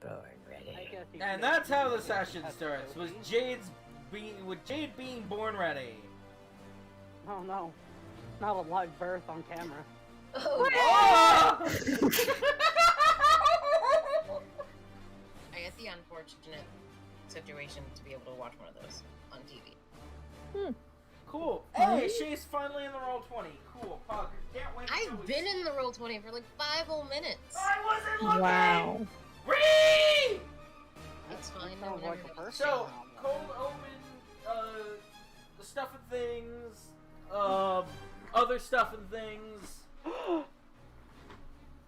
Born ready. And that's how the session starts. With Jade being born ready. Oh no, not a live birth on camera. Oh! I had the unfortunate situation to be able to watch one of those on TV. Cool. Hey, she's finally in the Roll20. Cool. Pug. Can't wait. I've been in the Roll20 for like 5 whole minutes. I wasn't looking! Wow. Ree! It's fine. Sounds like a person. So, cold open, the stuff and things, other stuff and things.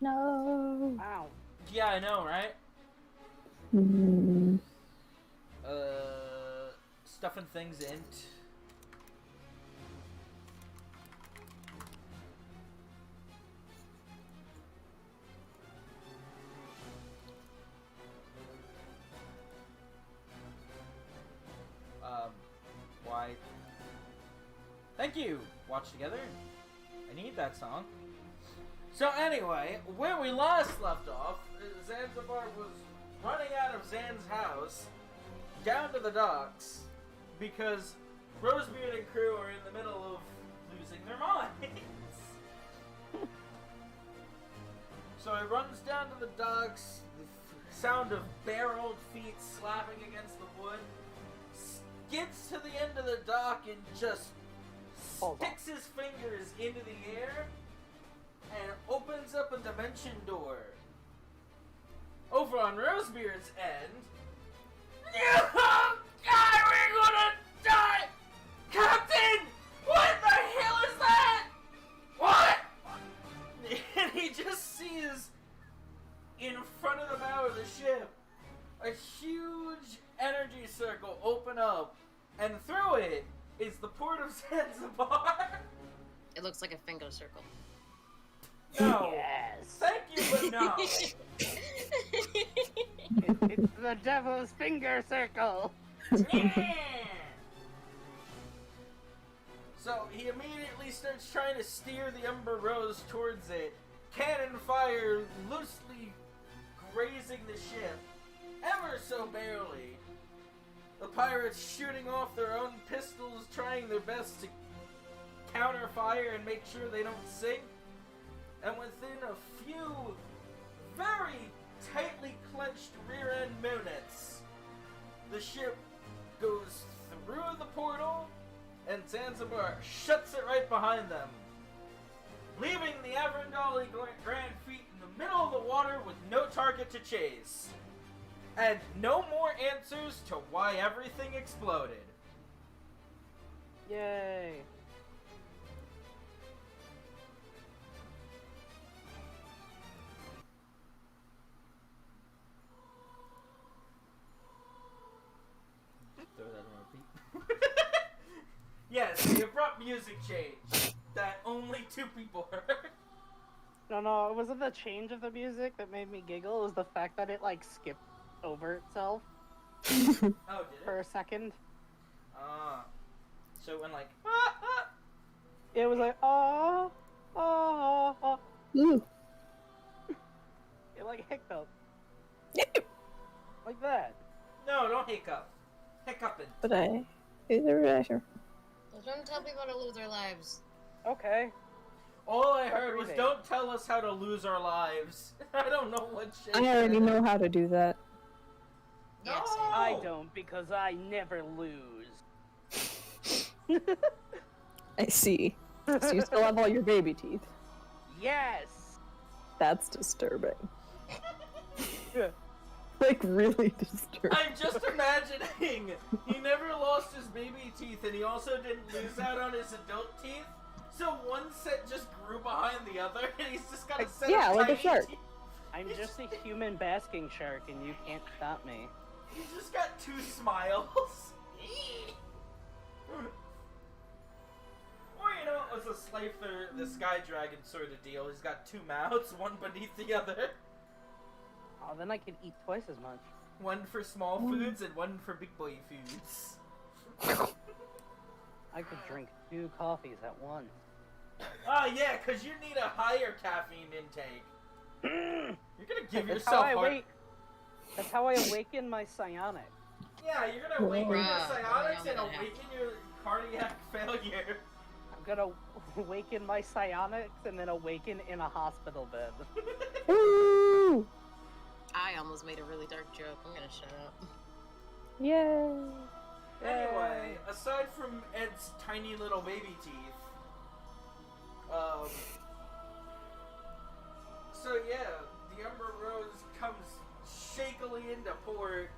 No. Wow. Yeah, I know, right? Mm. Stuff and things int. Why? Thank you! Watch together. I need that song. So anyway, where we last left off, Zanzibar was running out of Zan's house, down to the docks, because Rosebeard and crew are in the middle of losing their minds. So he runs down to the docks, the sound of bare-old feet slapping against the wood, gets to the end of the dock and just sticks his fingers into the air and opens up a dimension door. Over on Rosebeard's end, oh God, we're gonna die! Captain! What the hell is that? What? And he just sees in front of the bow of the ship a huge energy circle open up, and through it is the port of Zanzibar. It looks like a finger circle. No. Yes. Thank you, but no. It's the devil's finger circle. Yeah. So he immediately starts trying to steer the Umber Rose towards it. Cannon fire loosely grazing the ship, ever so barely. The pirates shooting off their own pistols, trying their best to counter fire and make sure they don't sink. And within a few very tightly clenched rear-end minutes, the ship goes through the portal and Zanzibar shuts it right behind them, leaving the Avrandali Grand Fleet in the middle of the water with no target to chase. And no more answers to why everything exploded. Yay. Throw that on repeat. Yes, the abrupt music change that only 2 people heard. No, it wasn't the change of the music that made me giggle. It was the fact that it, like, skipped over itself Oh, did for it? a second. So it went like, It was like, oh. Ooh. It, like, hiccuped. Like that. No, don't hiccup. Hiccuping. But I either sure. Don't tell people to lose their lives. Okay. All I heard was, Breathing. don't tell us how to lose our lives. I don't know what shit. I already know how to do that. Yeah, No! same. I don't, because I never lose. I see. So you still have all your baby teeth. Yes! That's disturbing. Like, really disturbing. I'm just imagining he never lost his baby teeth and he also didn't lose out on his adult teeth. So one set just grew behind the other and he's just got a set Yeah, of like a tiny shark. teeth. I'm just a human basking shark, and you can't stop me. He's just got 2 smiles. Or, you know, it was a Slifer, the Sky Dragon sort of deal. He's got 2 mouths, one beneath the other. Oh, then I could eat twice as much. One for small foods and one for big boy foods. I could drink 2 coffees at once. Oh yeah, because you need a higher caffeine intake. You're gonna give That's yourself how I heart... wait. That's how I awaken my psionic. Yeah, you're gonna awaken your Bruh, psionics I and know that awaken your cardiac failure. I'm gonna awaken my psionics and then awaken in a hospital bed. Woo! I almost made a really dark joke. I'm gonna shut up. Yay! Anyway, aside from Ed's tiny little baby teeth, so yeah, the Umber Rose comes shakily into port.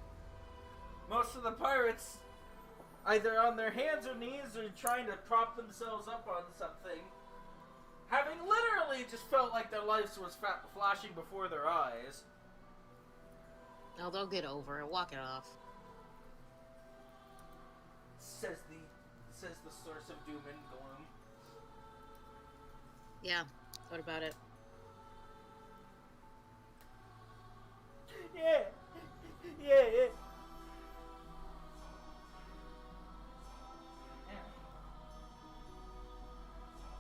Most of the pirates, either on their hands or knees, or trying to prop themselves up on something, having literally just felt like their lives was flashing before their eyes. Oh, they'll get over it. Walk it off. Says the source of doom and gloom. Yeah. What about it? Yeah.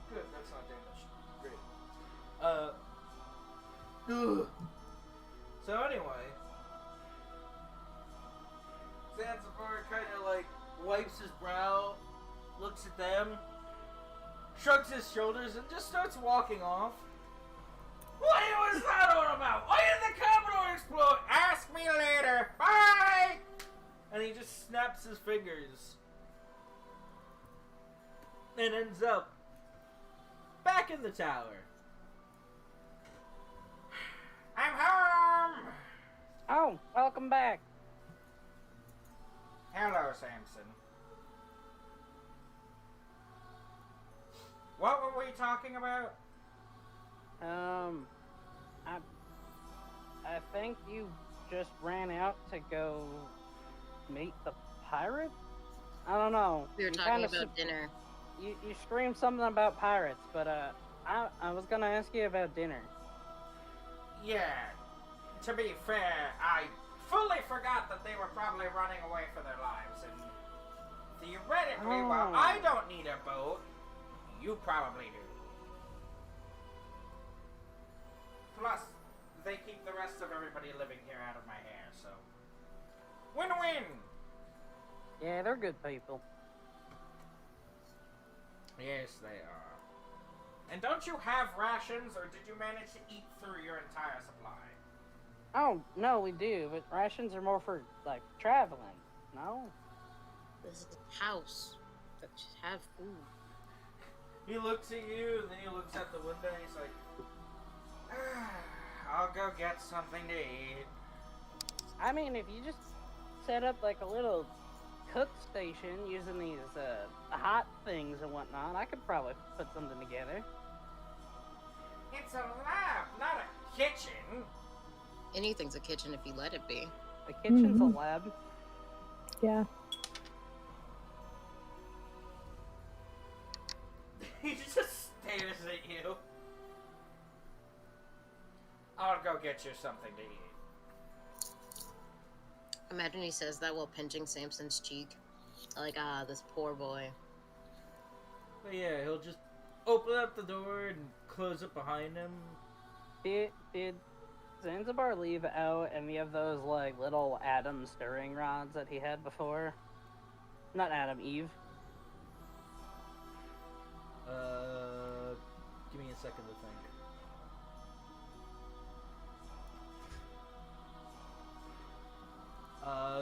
Good, that's not damaged. Great. So anyway, Zanzibar kind of like wipes his brow, looks at them, shrugs his shoulders, and just starts walking off. What was that all about? Why did the Commodore explode? Ask me later. Bye! And he just snaps his fingers. And ends up back in the tower. I'm home! Oh, welcome back. Hello, Samson. What were we talking about? I think you just ran out to go meet the pirate? I don't know. We were You talking kinda about dinner. You screamed something about pirates, but I was gonna ask you about dinner. Yeah. To be fair, I fully forgot that they were probably running away for their lives, and theoretically, while I don't need a boat, you probably do. Plus, they keep the rest of everybody living here out of my hair, so... Win-win! Yeah, they're good people. Yes, they are. And don't you have rations, or did you manage to eat through your entire supply? Oh, no, we do, but rations are more for, like, traveling, no? This is a house that should have food. He looks at you, and then he looks out the window, and he's like... I'll go get something to eat. I mean, if you just set up, like, a little cook station using these, hot things and whatnot, I could probably put something together. It's a lab, not a kitchen. Anything's a kitchen if you let it be. The kitchen's a lab. Yeah. He just stares at you. I'll go get you something to eat. Imagine he says that while pinching Samson's cheek. Like, this poor boy. But yeah, he'll just open up the door and close it behind him. Did Zanzibar leave out any of those, like, little Adam stirring rods that he had before? Not Adam, Eve. Give me a second to think.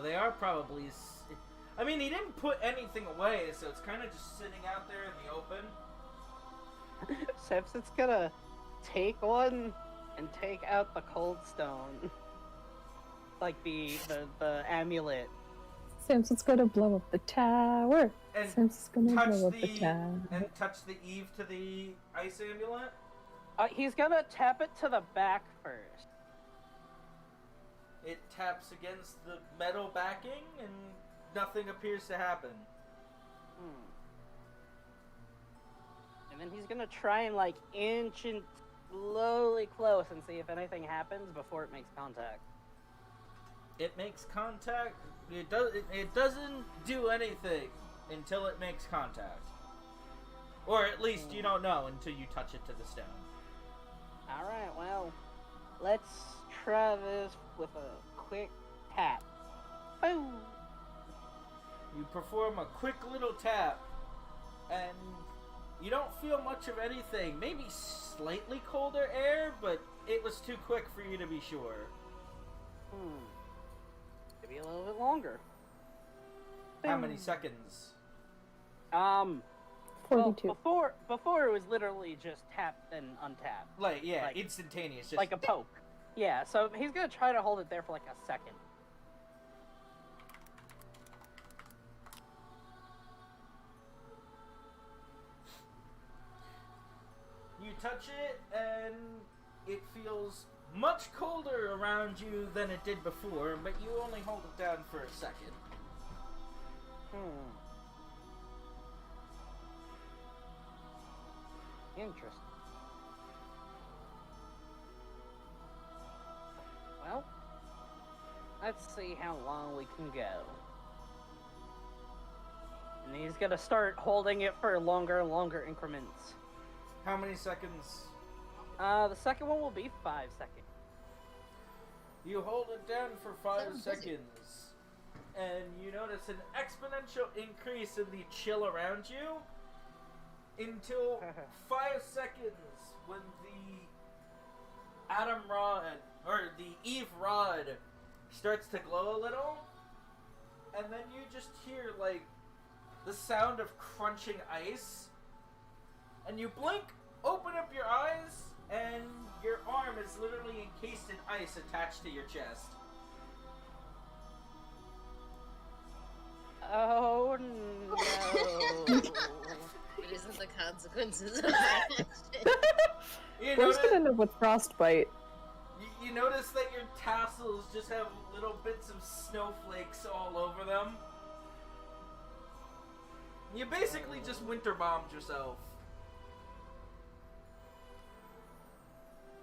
They are probably... I mean, he didn't put anything away, so it's kind of just sitting out there in the open. Samson's gonna take one and take out the cold stone. Like the amulet. Samson's gonna blow up the tower. And Samson's gonna touch blow up the the... tower. And touch the Eve to the ice amulet. He's gonna tap it to the back first. It taps against the metal backing, and nothing appears to happen. And then he's gonna try and, like, inch and slowly close and see if anything happens before it makes contact. It makes contact. It doesn't do anything until it makes contact. Or at least you don't know until you touch it to the stone. Alright, well, let's try this with a quick tap. Boom. You perform a quick little tap, and you don't feel much of anything. Maybe slightly colder air, but it was too quick for you to be sure. Maybe a little bit longer. How many seconds? Well, 42. before it was literally just tap and untap. Like, yeah, Like- instantaneous. Just Like a poke. Yeah, so he's gonna try to hold it there for like a second. You touch it, and it feels much colder around you than it did before, but you only hold it down for a second. Interesting. Well, let's see how long we can go. And he's gonna start holding it for longer and longer increments. How many seconds? The second one will be 5 seconds. You hold it down for 5 Sounds busy. seconds, and you notice an exponential increase in the chill around you until 5 seconds when the atom rod, or the Eve rod, starts to glow a little, and then you just hear, like, the sound of crunching ice, and you blink, open up your eyes, and your arm is literally encased in ice attached to your chest. Oh no. It isn't the consequences of that action. You We're just notice, gonna end up with frostbite. you notice that your tassels just have little bits of snowflakes all over them. You basically just winter bombed yourself.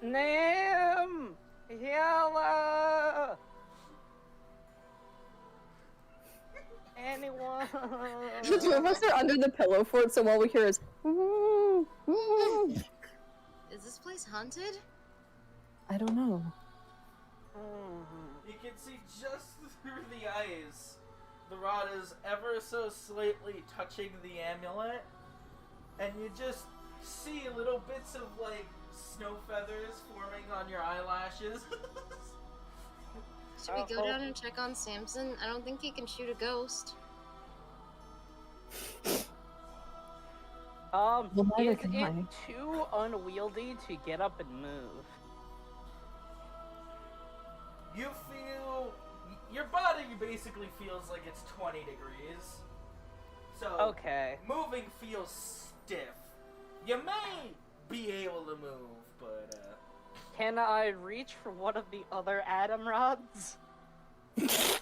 Nam! Yella! Anyone? The two of us are under the pillow fort, so all we hear is "Woo, woo." Is this place haunted? I don't know. You can see just through the ice, the rod is ever so slightly touching the amulet, and you just see little bits of, like, snow feathers forming on your eyelashes. Should we go down and check on Samson? I don't think he can shoot a ghost. Well, neither Is can it I. too unwieldy to get up and move? You feel... Your body basically feels like it's 20 degrees. So, Okay. moving feels stiff. You may be able to move, but, Can I reach for one of the other atom rods?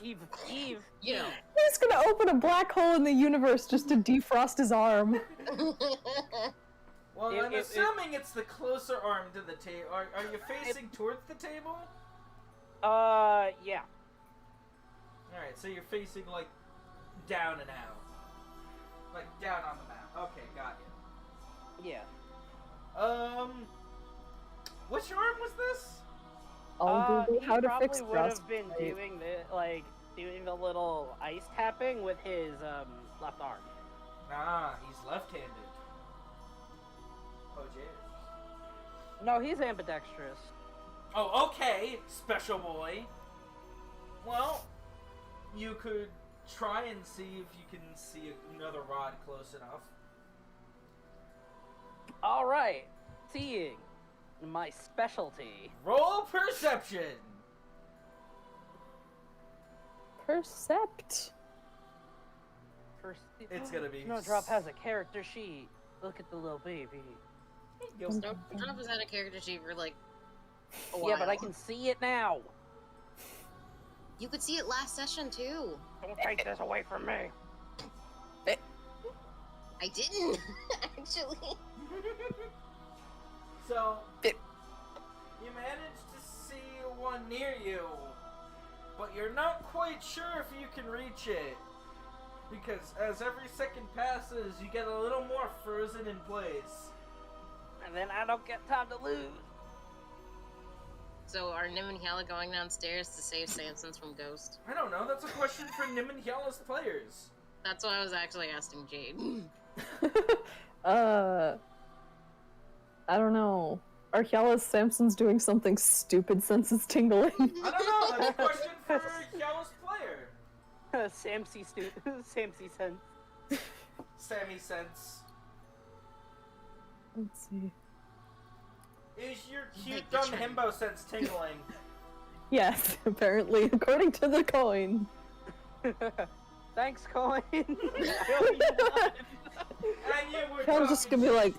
Eve. You know. He's gonna open a black hole in the universe just to defrost his arm. Well, It- I'm it- assuming it's the closer arm to the table. Are you facing towards the table? Yeah. Alright, so you're facing, like, down and out. Like, down on the map. Okay, got you. Yeah. Which arm was this? I'll Google He how to probably fix would have been frostbite. doing doing the little ice tapping with his left arm. Nah, he's left-handed. Oh, jeez. No, he's ambidextrous. Oh, okay, special boy. Well, you could try and see if you can see another rod close enough. All right, seeing, my specialty. Roll perception. Percept. It's gonna be Snowdrop has a character sheet. Look at the little baby. Snowdrop has had a character sheet for like a while. Yeah, but I can see it now. You could see it last session too. Don't take this away from me. I didn't actually. So, you managed to see one near you, but you're not quite sure if you can reach it. Because as every second passes, you get a little more frozen in place. And then I don't get time to lose. So are Nim and Hyala going downstairs to save Samson's from Ghost? I don't know. That's a question for Nim and Hyala's players. That's what I was actually asking Jade. I don't know. Are Hyala's Samson's doing something stupid since it's tingling? I don't know. That's a question for Hyala's player. Samsy sense. Sammy sense. Let's see. Is your cute dumb himbo sense tingling? Yes, apparently, according to the coin. Thanks, Colin. And you were Hyala's just gonna be like,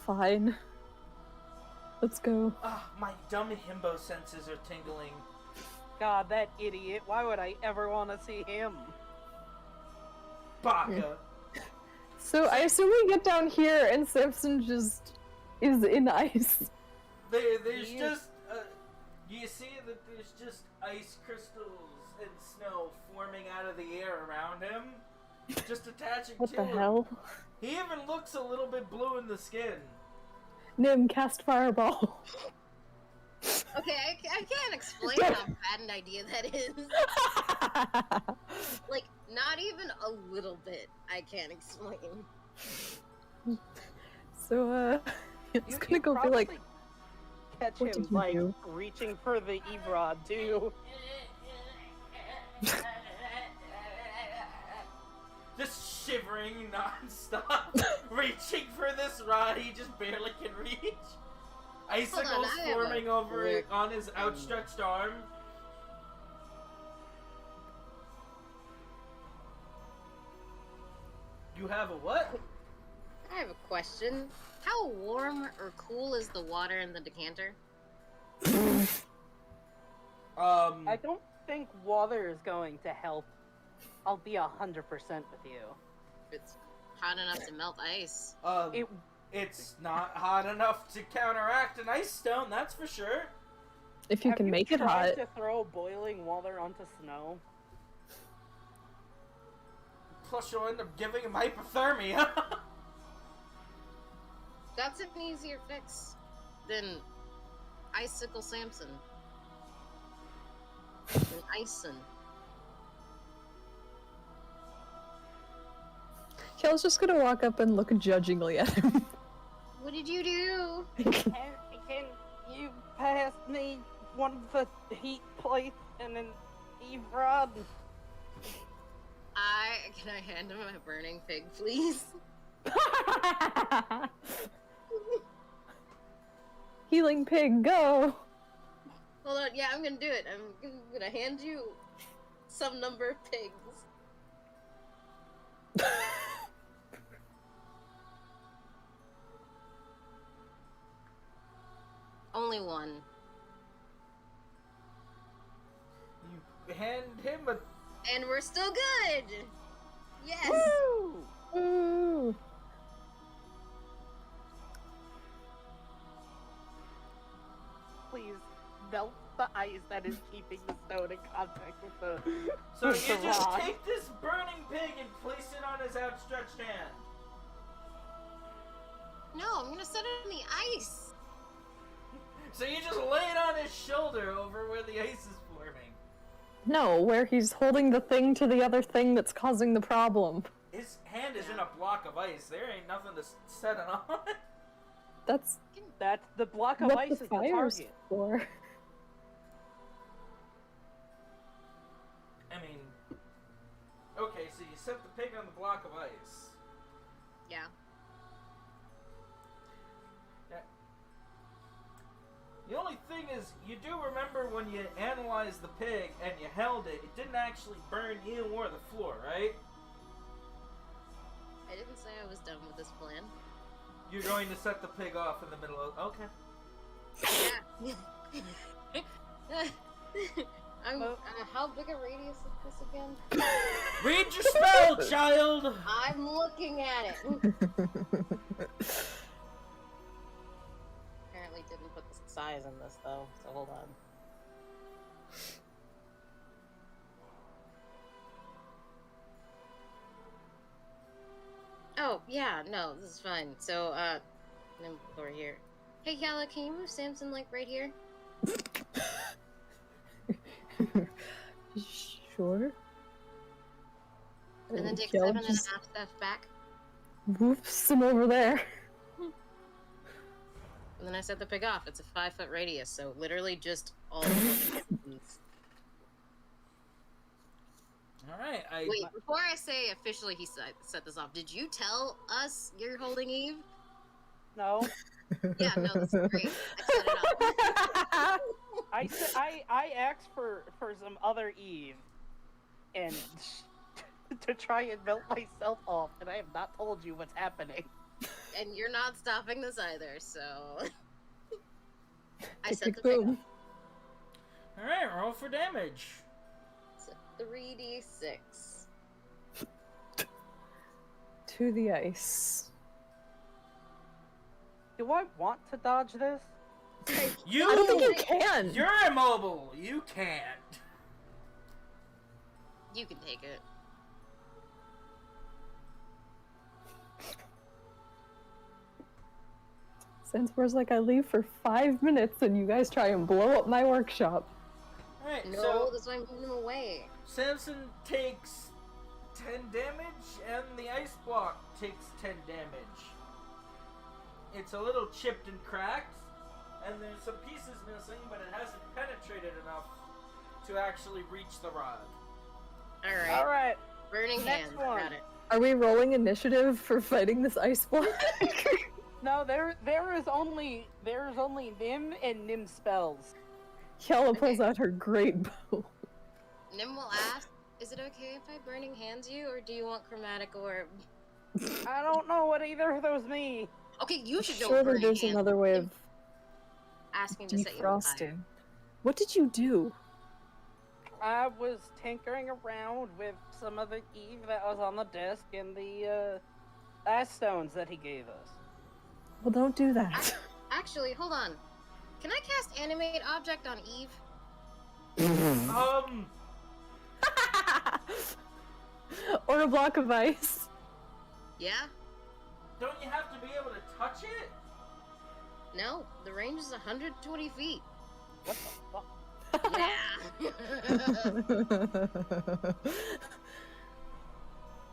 fine. Let's go. ah, my dumb himbo senses are tingling. God, that idiot. Why would I ever want to see him? Baka. So I assume we get down here and Samson just is in ice. There's just, you see that there's just ice crystals and snow forming out of the air around him, just attaching What to the him. hell? He even looks a little bit blue in the skin. Nim, cast fireball. Okay, I can't explain how bad an idea that is. Like, not even a little bit. I can't explain. So, it's You gonna go be like, probably catch what him, did you like, do? reaching for the E-Rod, too. Just shivering non-stop, reaching for this rod he just barely can reach. Icicles I have forming a over it quick- on his outstretched arm. You have a what? I have a question. How warm or cool is the water in the decanter? I don't think water is going to help. I'll be 100% with you. It's hot enough to melt ice. It It's not hot enough to counteract an ice stone, that's for sure. if you have can make it hot. tried to throw boiling water onto snow? Plus, you'll end up giving him hypothermia. That's an easier fix than Icicle Samson. Than Ison. Hyala's just gonna walk up and look judgingly at him. What did you do? Can you pass me one of the heat plates and an E-Rod? Can I hand him a burning pig, please? Healing pig, go! Hold on, yeah, I'm gonna do it. I'm gonna hand you some number of pigs. Only one. You hand him a... And we're still good! Yes! Woo! Ooh. Please melt the ice that is keeping the stone in contact with the. So with you the just rock. take this burning pig and place it on his outstretched hand. No, I'm gonna set it in the ice! So you just lay it on his shoulder over where the ice is forming. No, where he's holding the thing to the other thing that's causing the problem. His hand is in a block of ice. There ain't nothing to set it on. That's That's the block of what ice the is the fire's target. for. I mean... Okay, so you set the pig on the block of ice. Yeah. The only thing is, you do remember when you analyzed the pig and you held it, it didn't actually burn you or the floor, right? I didn't say I was done with this plan. You're going to set the pig off in the middle of... Okay. Yeah. How big a radius is this again? Read your spell, child! I'm looking at it. Apparently didn't put the size in this though, so hold on. Oh, yeah, no, this is fine. So, over here. Hey, Yala, can you move Samson, like, right here? Sure. And then take Kel 7.5 just steps back. whoops him over there. And then I set the pig off. It's a 5-foot radius, so literally just all the distance. Alright, Wait, before I say officially he set this off, did you tell us you're holding Eve? No. Yeah, no, that's great. I set it up. I asked for some other Eve, and to try and melt myself off, and I have not told you what's happening. And you're not stopping this either, so... I Tick, set tick, the pig boom. off. Alright, roll for damage. It's a 3d6. To the ice. Do I want to dodge this? You! I don't think you can. You're immobile! You can't! You can take it. Zanzibar's like, I leave for 5 minutes and you guys try and blow up my workshop. Alright, No, so that's why I'm moving him away. Samson takes 10 damage, and the ice block takes 10 damage. It's a little chipped and cracked, and there's some pieces missing, but it hasn't penetrated enough to actually reach the rod. Alright. Alright. Burning Next hands. one. Got it. Are we rolling initiative for fighting this ice block? No, there is only Nim and Nim spells. Yella pulls out her great bow. Nim will ask, is it okay if I burning hands you, or do you want chromatic orb? I don't know what either of those mean. Okay, you should know Surely burning there's hands. another way of Asking to set you on fire. defrosting. What did you do? I was tinkering around with some of the Eve that was on the desk and the ice stones that he gave us. Well, don't do that. Actually, hold on. Can I cast animate object on Eve? Or a block of ice. Yeah? Don't you have to be able to touch it? No, the range is 120 feet. What the fuck? Yeah.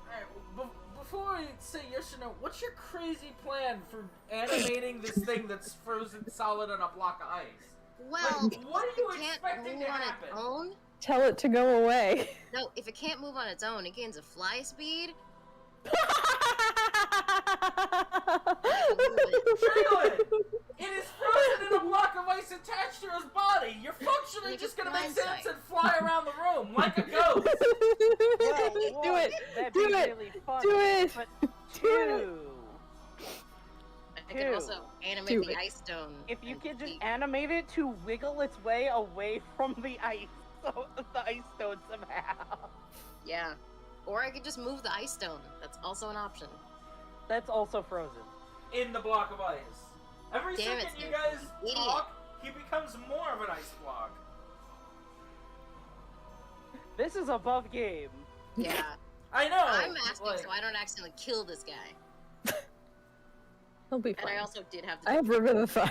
Alright, before I say yes or no, what's your crazy plan for animating this thing that's frozen solid on a block of ice? Well, Like, what are you if it can't expecting move to on happen? its own. Tell it to go away. No, if it can't move on its own, it gains a fly speed. Traylon! It is frozen in a block of ice attached to his body! You're functionally Make just it gonna make blindside. sense and fly around the room like a ghost! Well, Do it! That'd Do be it! really fun. Do it! But Do two. I can Two. also animate Do the it. ice stone. If you and could just keep- animate it to wiggle its way away from the ice, so the ice stone somehow. Yeah. Or I could just move the ice stone. That's also an option. That's also frozen. In the block of ice. Every Damn it, second you Steve. guys Idiot. talk, he becomes more of an ice block. This is above game. Yeah. I know! I'm asking like, so I don't accidentally kill this guy. He'll be And fine. I also did have to. I have Revivify.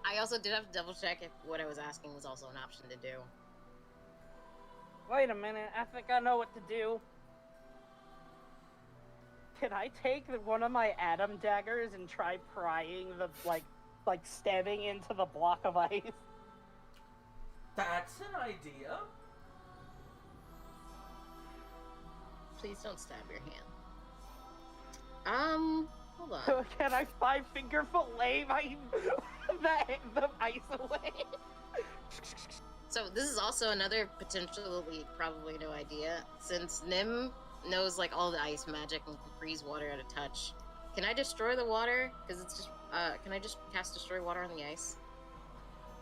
I also did have to double check if what I was asking was also an option to do. Wait a minute, I think I know what to do. Can I take one of my Adam daggers and try prying the, like stabbing into the block of ice? That's an idea. Please don't stab your hand. Hold on. Can I 5-finger fillet the ice away? So this is also another potentially probably no idea. Since Nim knows like all the ice magic and can freeze water at a touch, can I destroy the water? Because it's just can I just cast destroy water on the ice?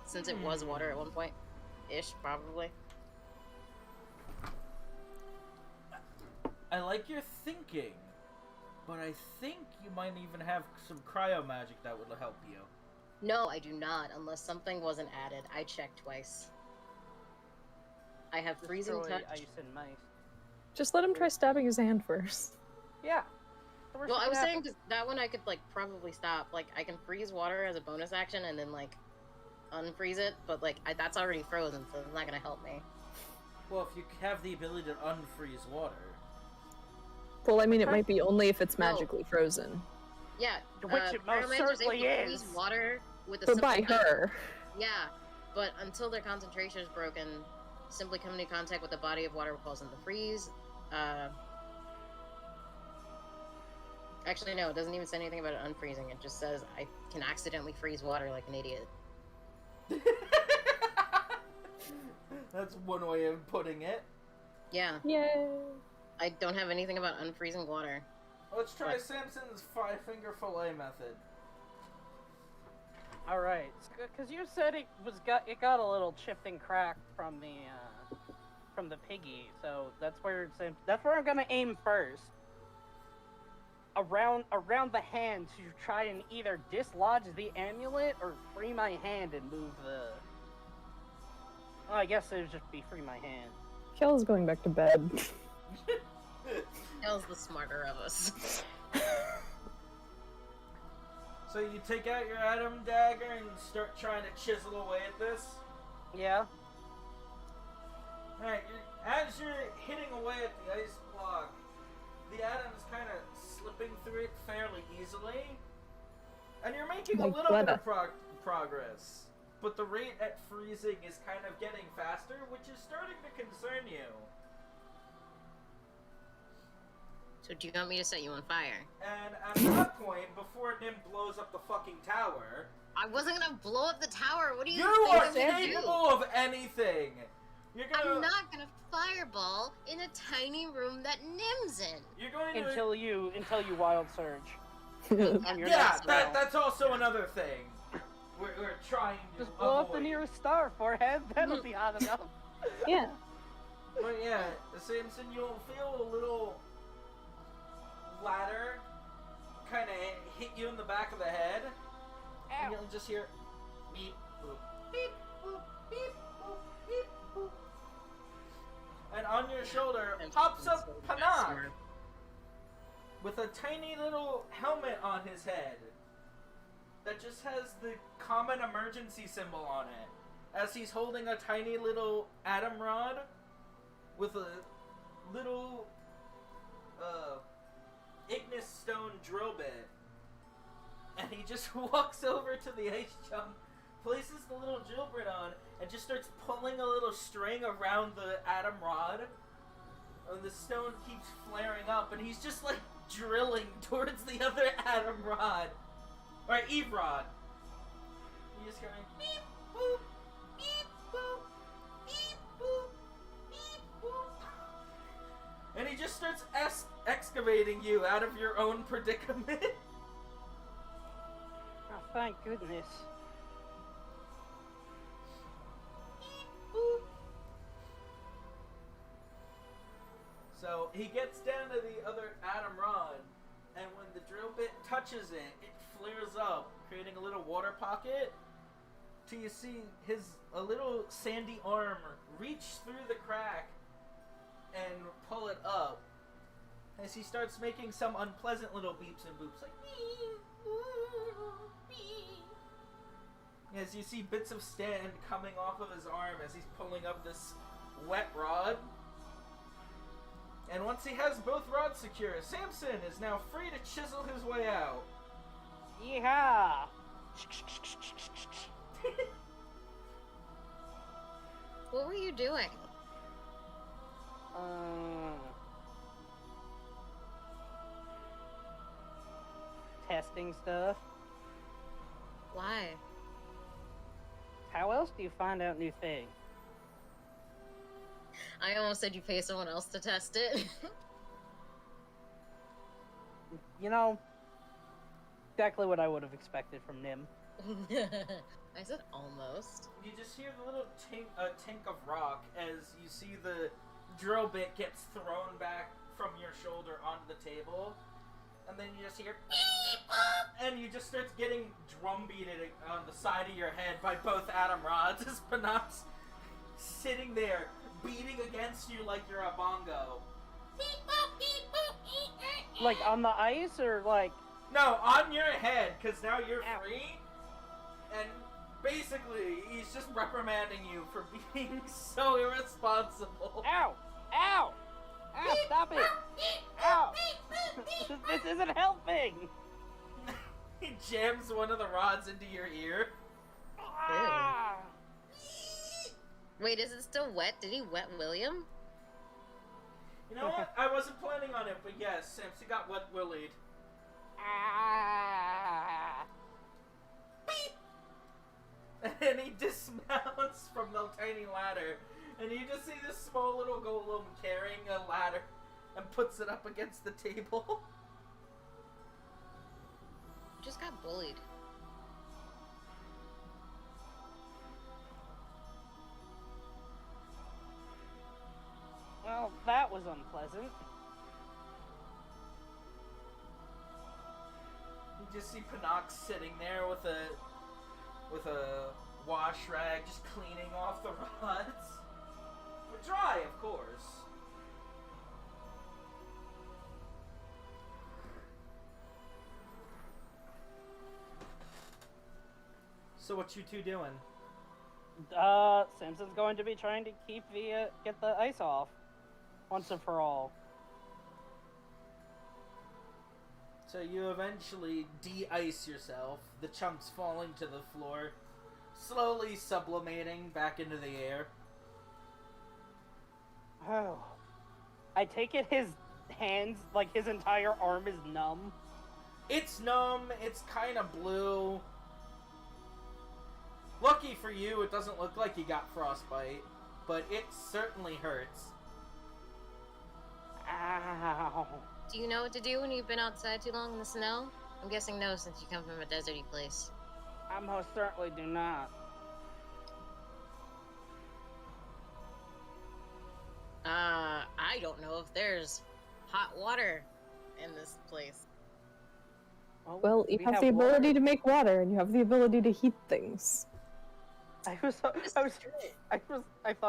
Since it was water at one point, ish probably. I like your thinking, but I think you might even have some cryo magic that would help you. No, I do not. Unless something wasn't added. I checked twice. I have freezing Destroy touch. ice and mice. Just let him try stabbing his hand first. Yeah. The worst Well, I that was can saying happen. 'cause that one I could like probably stop. Like I can freeze water as a bonus action, and then like unfreeze it, but like that's already frozen, so it's not gonna help me. Well, if you have the ability to unfreeze water. Well, I mean, it might be only if it's No. magically frozen. Yeah, Which it most pyromancers certainly able to is. freeze water with a But simple by her. Yeah, but until their concentration is broken, simply coming into contact with a body of water will cause them to freeze. Actually, no, it doesn't even say anything about it unfreezing. It just says I can accidentally freeze water like an idiot. That's one way of putting it. Yeah, Yay! I don't have anything about unfreezing water. Let's try What? Samson's 5-finger fillet method. All right, because you said it got a little chipped and cracked from the piggy, so that's where I'm gonna aim first. Around the hand to try and either dislodge the amulet or free my hand and move the. Well, I guess it would just be free my hand. Kel's going back to bed. Hell's the smarter of us. So you take out your Adam dagger and start trying to chisel away at this. Yeah. Alright, as you're hitting away at the ice block, the Atom's kind of slipping through it fairly easily. And you're making a Like little bit weather. of progress. But the rate at freezing is kind of getting faster, which is starting to concern you. So do you want me to set you on fire? And at that point, before Nim blows up the fucking tower, I wasn't gonna blow up the tower. What do you you think are I'm gonna do? capable of anything! You're gonna... I'm not gonna fireball in a tiny room that Nim's in. You're going to... Until you wild surge. On your Yeah, next round. that's also another thing. We're trying to Just blow up the avoid. nearest star, forehead. That'll be hot enough. Yeah. But yeah, Samson, you'll feel a little ladder kind of hit you in the back of the head, and you'll just hear beep boop, beep boop, beep boop, beep boop. And on your shoulder pops up Panak with a tiny little helmet on his head that just has the common emergency symbol on it, as he's holding a tiny little atom rod with a little Ignis stone drill bit, and he just walks over to the ice chunk, places the little drill bit on, and just starts pulling a little string around the atom rod, and the stone keeps flaring up, and he's just like drilling towards the other atom rod. Or Eve rod. He's just going beep boop, beep boop, beep boop, beep boop. And he just starts excavating you out of your own predicament. Oh, thank goodness. Boop. So he gets down to the other atom rod, and when the drill bit touches it, it flares up, creating a little water pocket. Till you see a little sandy arm reach through the crack and pull it up, as he starts making some unpleasant little beeps and boops, like beep, boop, beep. As you see bits of sand coming off of his arm as he's pulling up this wet rod. And once he has both rods secure, Samson is now free to chisel his way out. Yeehaw! What were you doing? Testing stuff. Why? How else do you find out new things? I almost said you pay someone else to test it. You know, exactly what I would have expected from Nim. I said almost. You just hear the little tink of rock as you see the drill bit gets thrown back from your shoulder onto the table. And then you just hear beep, boop, and you just starts getting drum beated on the side of your head by both atom rods as Panak's sitting there beating against you like you're a bongo. Beep, boop, beep, boop, beep, beep. Like on the ice or like. No, on your head, because now you're Ow. free. And Basically, he's just reprimanding you for being so irresponsible. Ow! Ow! Ow! Stop it! Ow! This isn't helping! He jams one of the rods into your ear. Ah! Wait, is it still wet? Did he wet William? You know what? I wasn't planning on it, but yes, Samson got wet willied. Ah! And he dismounts from the tiny ladder, and you just see this small little golem carrying a ladder and puts it up against the table. Just got bullied. Well, that was unpleasant. You just see Panox sitting there with a wash rag, just cleaning off the rods. But dry, of course. So what you two doing? Simpson's going to be trying to get the ice off once and for all. So you eventually de-ice yourself, the chunks falling to the floor, slowly sublimating back into the air. Oh. I take it his hands, like his entire arm is numb. It's numb, it's kind of blue. Lucky for you, it doesn't look like you got frostbite, but it certainly hurts. Ow. Do you know what to do when you've been outside too long in the snow? I'm guessing no, since you come from a deserty place. I most certainly do not. I don't know if there's hot water in this place. Well, you we have the ability water. to make water, and you have the ability to heat things. I thought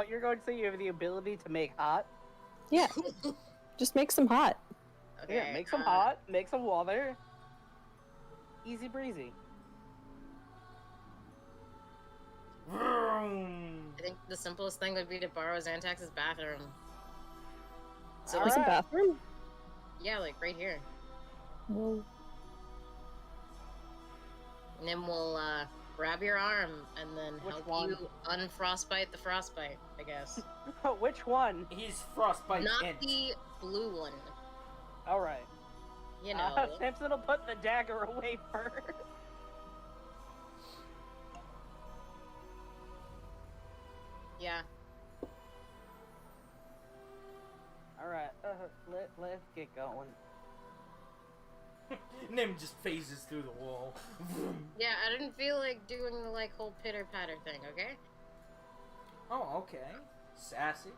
you were going to say you have the ability to make hot. Yeah, just make some hot. Okay, Yeah, make some hot, make some water. Easy breezy. Vroom. I think the simplest thing would be to borrow Xantax's bathroom. So, There's a Alright. bathroom? yeah, like right here. Well, Nim will grab your arm and then Which help one? you unfrostbite the frostbite, I guess. Which one? He's frostbite Not int. the blue one. Alright. You know. Simpson will put the dagger away first. Yeah. Alright, let's get going. Nim just phases through the wall. Vroom. Yeah, I didn't feel like doing the whole pitter patter thing, okay? Oh, okay. Sassy.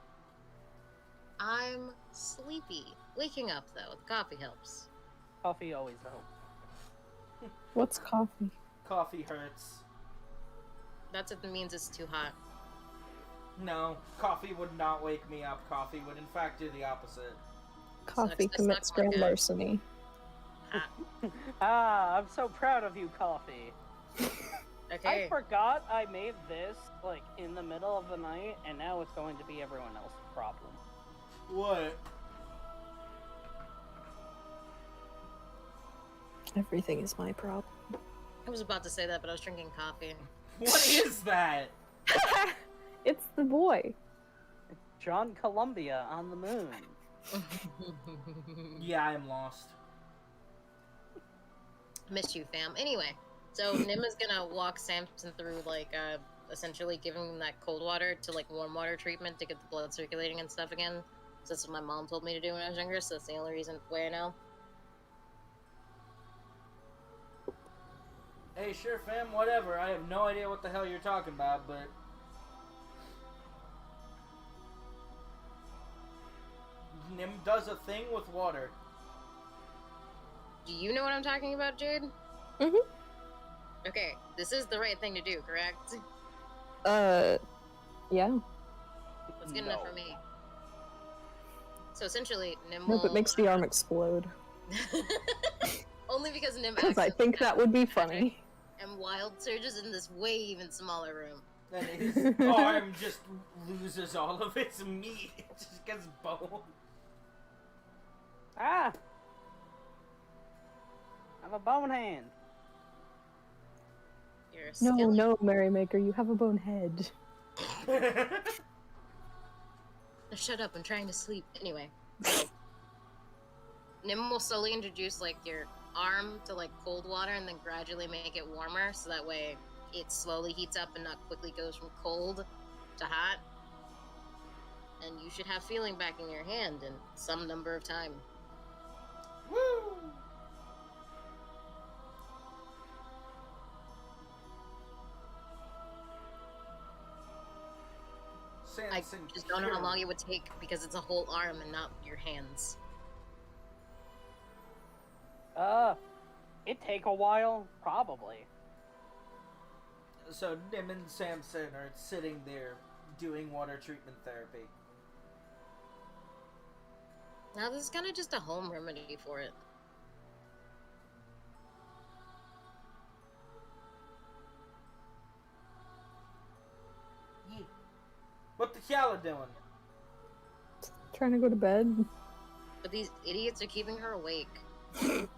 I'm sleepy. Waking up though, the coffee helps. Coffee always helps. what's coffee? Coffee hurts. That's what it means it's too hot. No, coffee would not wake me up. Coffee would in fact do the opposite. Coffee that's commits not gonna grand good. larceny. I'm so proud of you, Coffee. Okay. I forgot I made this, in the middle of the night, and now it's going to be everyone else's problem. What? Everything is my problem. I was about to say that, but I was drinking coffee. What is that? It's the boy. It's John Columbia on the moon. Yeah, I'm lost. Missed you, fam. Anyway, so Nim is gonna walk Samson through, essentially giving him that cold water to, warm water treatment to get the blood circulating and stuff again. So that's what my mom told me to do when I was younger, so that's the only way I know. Hey, sure, fam, whatever. I have no idea what the hell you're talking about, but... Nim does a thing with water. Do you know what I'm talking about, Jade? Mhm. Okay, this is the right thing to do, correct? Yeah. That's good enough for me. So essentially, Nim Nope, will... it makes the arm explode. Only because Nim Because I think that would be funny. and wild surges in this way even smaller room. And his arm just loses all of its meat. It just gets bone. Ah! I have a bone hand. You're a No, skillet. no, Merrymaker, you have a bone head. Now shut up, I'm trying to sleep. Anyway, so Nim will slowly introduce like your arm to like cold water and then gradually make it warmer so that way it slowly heats up and not quickly goes from cold to hot. And you should have feeling back in your hand in some number of time. Woo! I just don't know how long it would take because it's a whole arm and not your hands. It'd take a while, probably. So Nim and Samson are sitting there doing water treatment therapy. Now this is kind of just a home remedy for it. What the Kiala doing? Trying to go to bed. But these idiots are keeping her awake. Hey,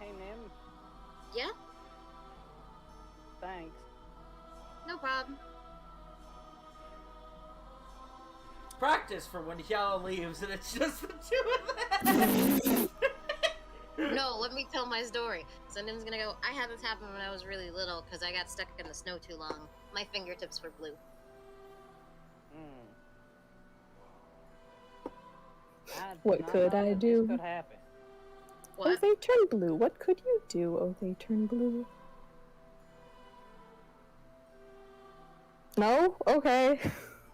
Nim. Yeah? Thanks. No problem. Practice for when Kiala leaves and it's just the two of them. No, let me tell my story. So Nim's gonna go, I had this happen when I was really little because I got stuck in the snow too long. My fingertips were blue. What could I do? This could happen. Oh, What? they turn blue. What could you do? Oh, they turn blue. No? Okay.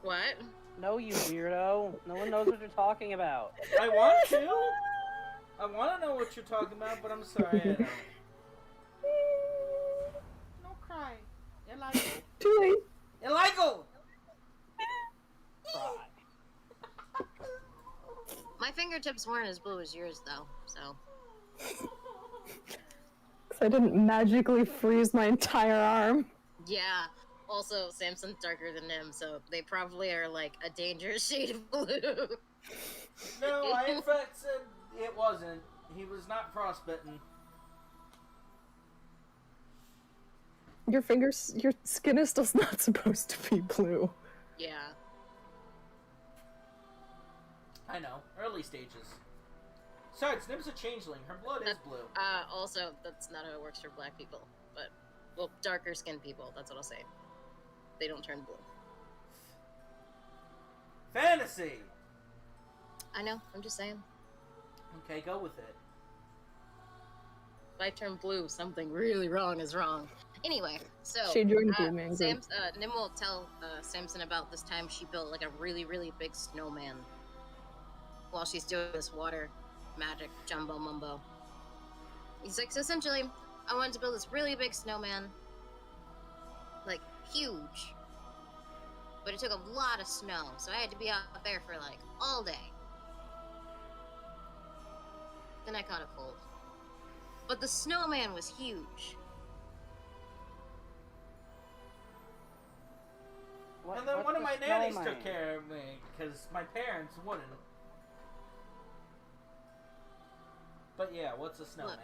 What? No, you weirdo. No one knows what you're talking about. I want to. I want to know what you're talking about, but I'm sorry. I don't. Don't cry. Illegal. Too late. Illegal. Cry. My fingertips weren't as blue as yours, though, so. 'Cause I didn't magically freeze my entire arm. Yeah. Also, Samson's darker than Nim, so they probably are like a dangerous shade of blue. No, I in fact said it wasn't. He was not frostbitten. Your fingers, your skin is still not supposed to be blue. Yeah. I know. Early stages. Besides, Nim's a changeling. Her blood is blue. Also, that's not how it works for black people. But, well, darker skinned people, that's what I'll say. They don't turn blue. Fantasy! I know, I'm just saying. Okay, go with it. If I turn blue, something really wrong is wrong. Anyway, so She joined Blue Man Group. Nim will tell Samson about this time she built like a really, really big snowman while she's doing this water magic jumbo mumbo. He's like, so essentially, I wanted to build this really big snowman, like huge, but it took a lot of snow, so I had to be out there for like all day. Then I caught a cold. But the snowman was huge. And then What's one of a my nannies snowman? took care of me, because my parents wouldn't. But yeah, what's a snowman?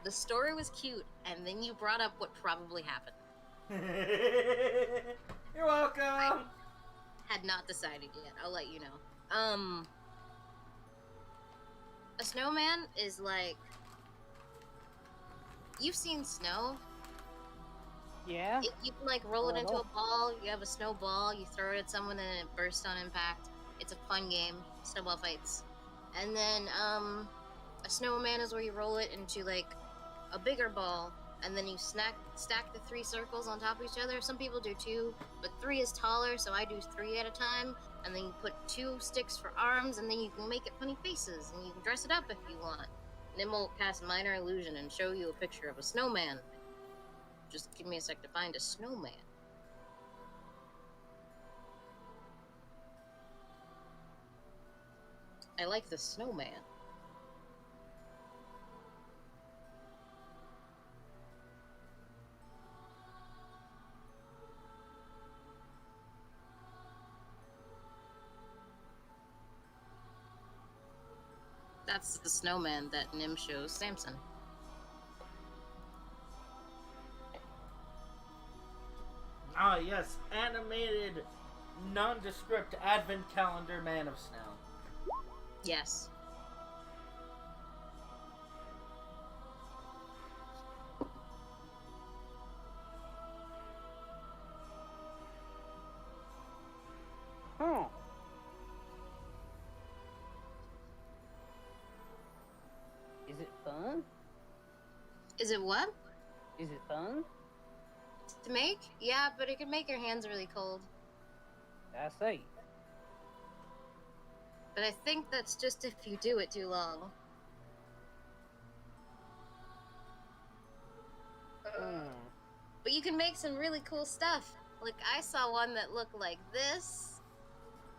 The story was cute, and then you brought up what probably happened. You're welcome! Had not decided yet, I'll let you know. A snowman is like... You've seen snow. Yeah? You can like roll it into Uh-huh. a ball, you have a snowball, you throw it at someone and it bursts on impact. It's a fun game, snowball fights. And then, a snowman is where you roll it into like a bigger ball, and then you stack the 3 circles on top of each other. Some people do 2, but 3 is taller, so I do 3 at a time. And then you put 2 sticks for arms, and then you can make it funny faces, and you can dress it up if you want. Nim will cast minor illusion and show you a picture of a snowman. Just give me a sec to find a snowman. I like the snowman. That's the snowman that Nim shows Samson. Ah, yes, animated, nondescript advent calendar man of snow. Yes. Oh. Is it fun? Is it what? Is it fun? To make? Yeah, but it can make your hands really cold. I say. But I think that's just if you do it too long. But you can make some really cool stuff. Like, I saw one that looked like this.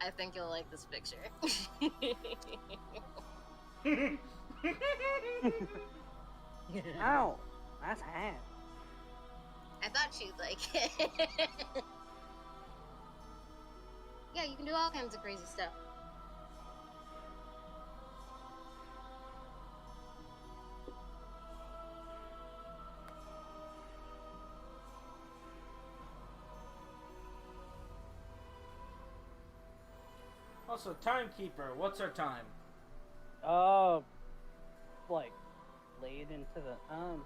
I think you'll like this picture. Ow. That's hat. I thought you'd like it. Yeah, you can do all kinds of crazy stuff. Also, timekeeper, what's our time? Like, late into the,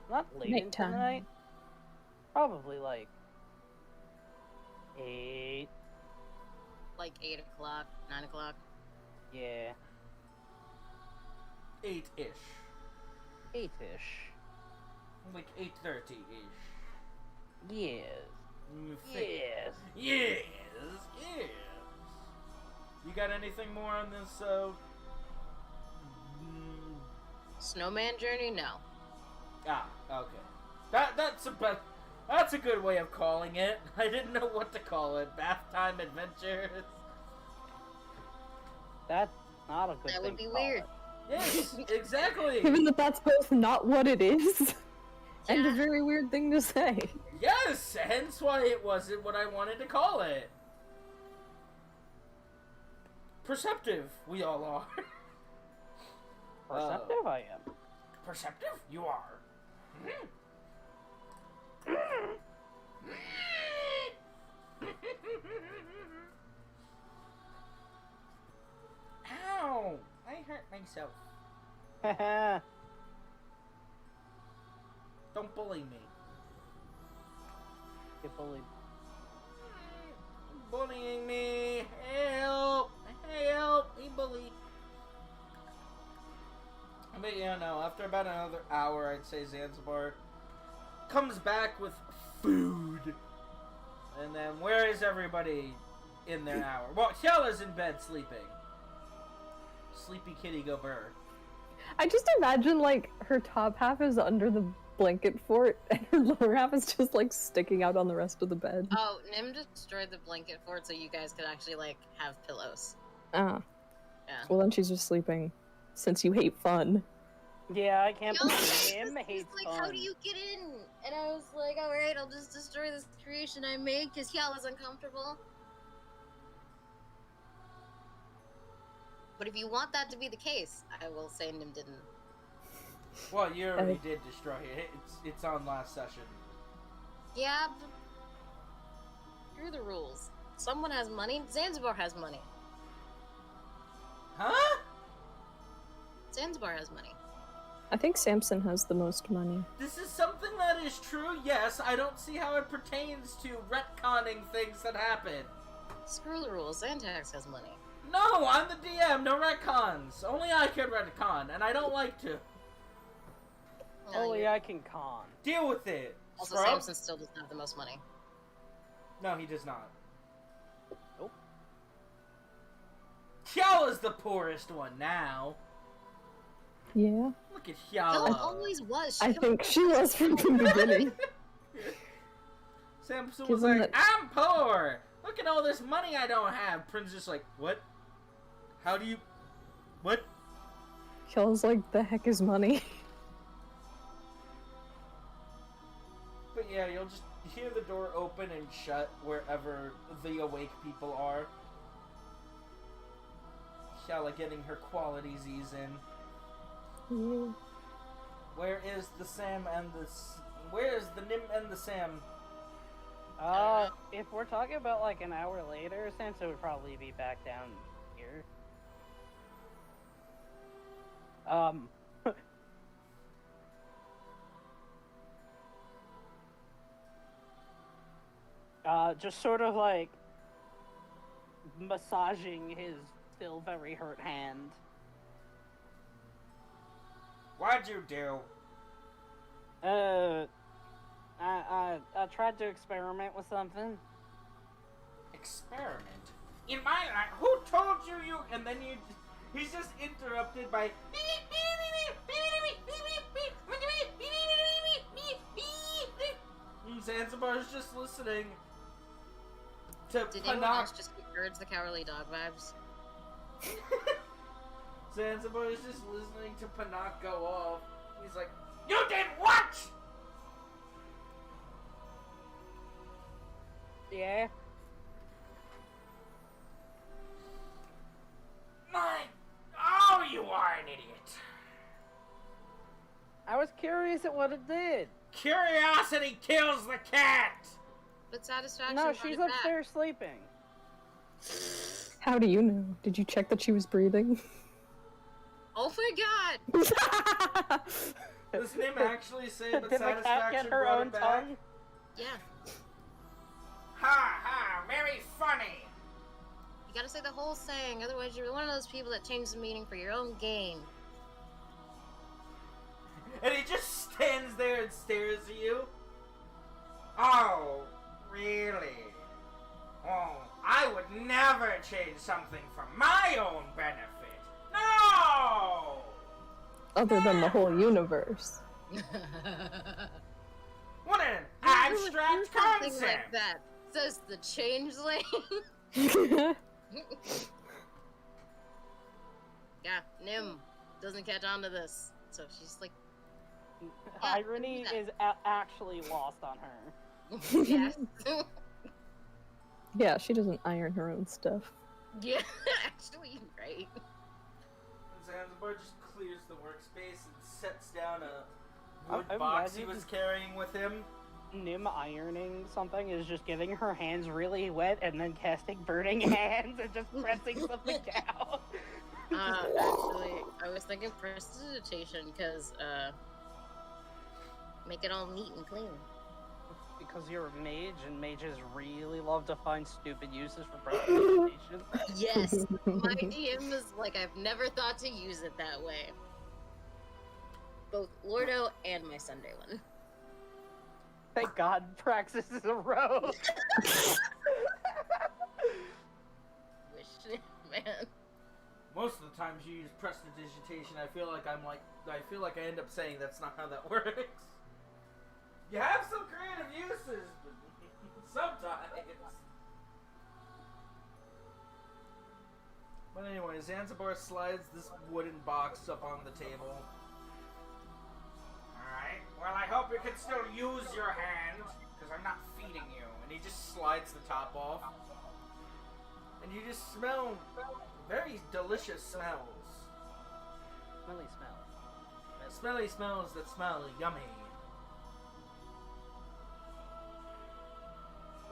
not late into the Nighttime. night. Probably, like, 8. Like 8 o'clock, 9 o'clock. Yeah. 8-ish. 8-ish. Like 8:30-ish. Yes. Yes. Yes, yes. You got anything more on this, Snowman journey? No. Okay. That's a good way of calling it. I didn't know what to call it. Bath time adventures. That's not a good That thing would be to call weird. it. Yes, exactly. Given that that's both not what it is, and a Yeah. very weird thing to say. Yes, hence why it wasn't what I wanted to call it. Perceptive, we all are. Perceptive I am. Perceptive, you are. Ow! I hurt myself. Haha. Don't bully me. Get bullied. Bullying me. Help! Help! Me bully. But yeah, no, after about another hour, I'd say Zanzibar comes back with food. And then, where is everybody in their hour? Well, Shela's in bed sleeping. Sleepy kitty go burr. I just imagine, like, her top half is under the blanket fort, and her lower half is just, like, sticking out on the rest of the bed. Oh, Nim destroyed the blanket fort so you guys could actually, like, have pillows. Ah. Yeah. Well, then she's just sleeping, since you hate fun. Yeah, I can't No, believe him he's hates like, fun. how do you get in? And I was like, alright, I'll just destroy this creation I made because Cal is uncomfortable. But if you want that to be the case, I will say Nim didn't. Well, you already did destroy it. It's on last session. Yeah, but screw the rules. Someone has money. Zanzibar has money. Huh? Zanzibar has money. I think Samson has the most money. This is something that is true, yes. I don't see how it pertains to retconning things that happen. Screw the rules. Zantax has money. No, I'm the DM, no retcons. Only I can retcon, and I don't like to. No, Only you're- I can con. Deal with it. Also, Scrub? Samson still doesn't have the most money. No, he does not. Nope. Hyala's the poorest one now. Yeah. Look at Cal Hyala. always was. I think she was from the beginning. Samson Give was him like, that- I'm poor. Look at all this money I don't have. Prince just like, what? How do you... What? Kill's like, the heck is money? But yeah, you'll just hear the door open and shut wherever the awake people are. Hyala getting her qualities in. Yeah. Where is the Sam and the... Where is the Nim and the Sam? If we're talking about like an hour later, Sansa would probably be back down here. Just sort of like massaging his still very hurt hand. What'd you do? I tried to experiment with something. Experiment? In my life? Who told you you... And then you... He's just interrupted by... And Zanzibar's just listening to Did anyone else Panak. just urge the cowardly dog vibes? Zanzibar is just listening to Panak go off. He's like, you did what? Yeah. Oh, you are an idiot. I was curious at what it did. Curiosity kills the cat. But satisfaction. No, brought she's it back. upstairs sleeping. How do you know? Did you check that she was breathing? Oh my god! Does Nim actually say but Did the cat satisfaction get her brought own it back? tongue? Yeah. Ha ha, very funny. You gotta say the whole saying, otherwise you're one of those people that change the meaning for your own gain. And he just stands there and stares at you. Oh, really? Oh, I would never change something for my own benefit. No! Other than the whole universe. What an Who would do abstract something concept! like that? Says the changeling. Yeah, Nim doesn't catch on to this, so she's like, Irony do is actually lost on her. yes. Yeah, she doesn't iron her own stuff. Yeah, actually, right. Zanzibar just clears the workspace and sets down a wood I box he imagine- was carrying with him. Nim ironing something is just getting her hands really wet and then casting burning hands and just pressing something down. Actually, I was thinking prestidigitation, because, make it all neat and clean. Because you're a mage and mages really love to find stupid uses for prestidigitation. Yes, my DM is like, I've never thought to use it that way. Both Lordo and my Sunday one. Thank God Praxis is a rogue. Wish, man. Most of the times you use prestidigitation, I feel like I end up saying that's not how that works. You have some creative uses, but sometimes. But anyway, Zanzibar slides this wooden box up on the table. Alright, well I hope you can still use your hand, because I'm not feeding you. And he just slides the top off. And you just smell very delicious smells. Smelly smell. Smelly smells that smell yummy.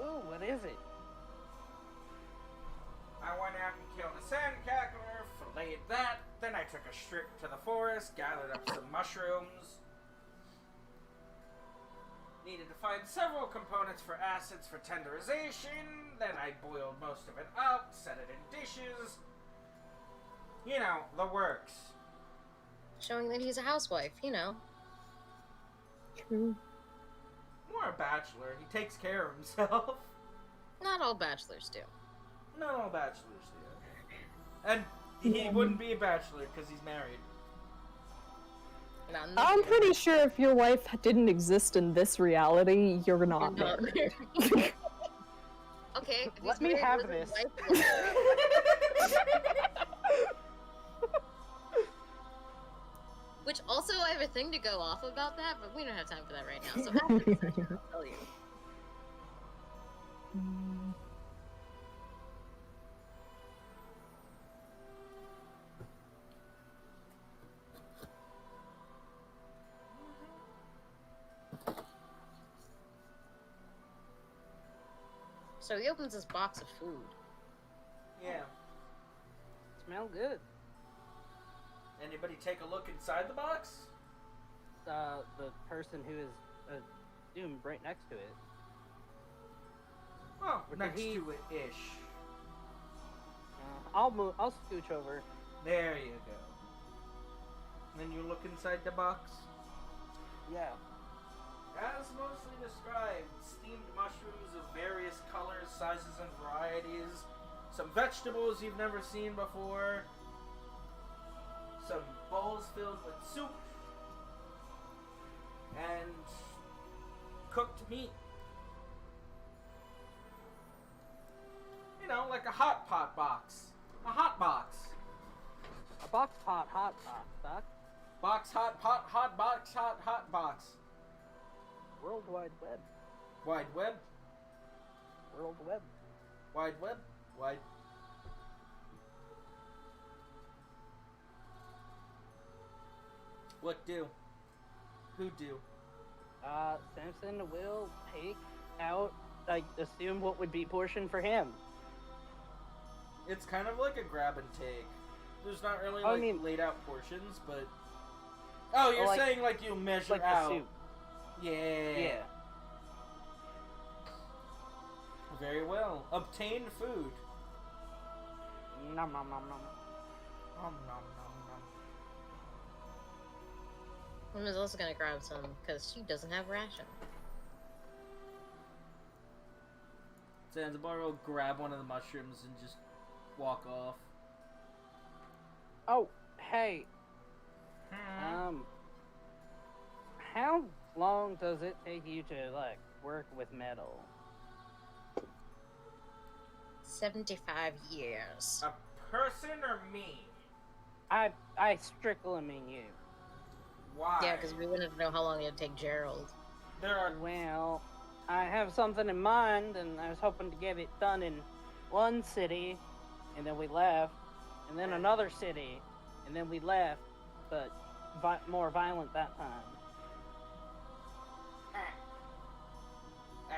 Ooh, what is it? I went out and killed a sandcackler, filleted that, then I took a trip to the forest, gathered up some mushrooms. Needed to find several components for acids for tenderization, then I boiled most of it up, set it in dishes. You know, the works. Showing that he's a housewife, you know. True. More a bachelor, he takes care of himself. Not all bachelors do. Not all bachelors do. And he wouldn't be a bachelor because he's married. Not in I'm this pretty sure if your wife didn't exist in this reality, you're not You're not married. married. Okay. if Let he's me married have with his this. wife- Which also, I have a thing to go off about that, but we don't have time for that right now. So after the session, I'll tell you. So he opens this box of food. Yeah. Smell good. Anybody take a look inside the box? The person who is doom right next to it. Well, Or did next he- to it ish. I'll move. I'll scooch over. There you go. Then you look inside the box. Yeah. As mostly described, steamed mushrooms of various colors, sizes, and varieties. Some vegetables you've never seen before. Some bowls filled with soup. And cooked meat. You know, like a hot pot box. A hot box. A box hot pot, Doc. Box hot pot, hot box, hot box. World Wide Web. Wide web, World Web. wide web, wide. What do? Who do? Samson will take out, I assume, what would be portion for him. It's kind of like a grab and take. There's not really I mean- laid out portions, but. Oh, you're like- saying like you measure Like the out. soup. Yeah. Yeah. Very well. Obtain food. Nom nom nom nom. Nom nom nom nom. Nim is also gonna grab some because she doesn't have ration. Zanzibar will grab one of the mushrooms and just walk off. Oh, hey. How long does it take you to like work with metal? 75 years. A person or me? I strictly mean you. Why? Yeah, because we wouldn't know how long it'd take Gerald. There are. Well, I have something in mind, and I was hoping to get it done in one city, and then we left, and then another city, and then we left, but more violent that time.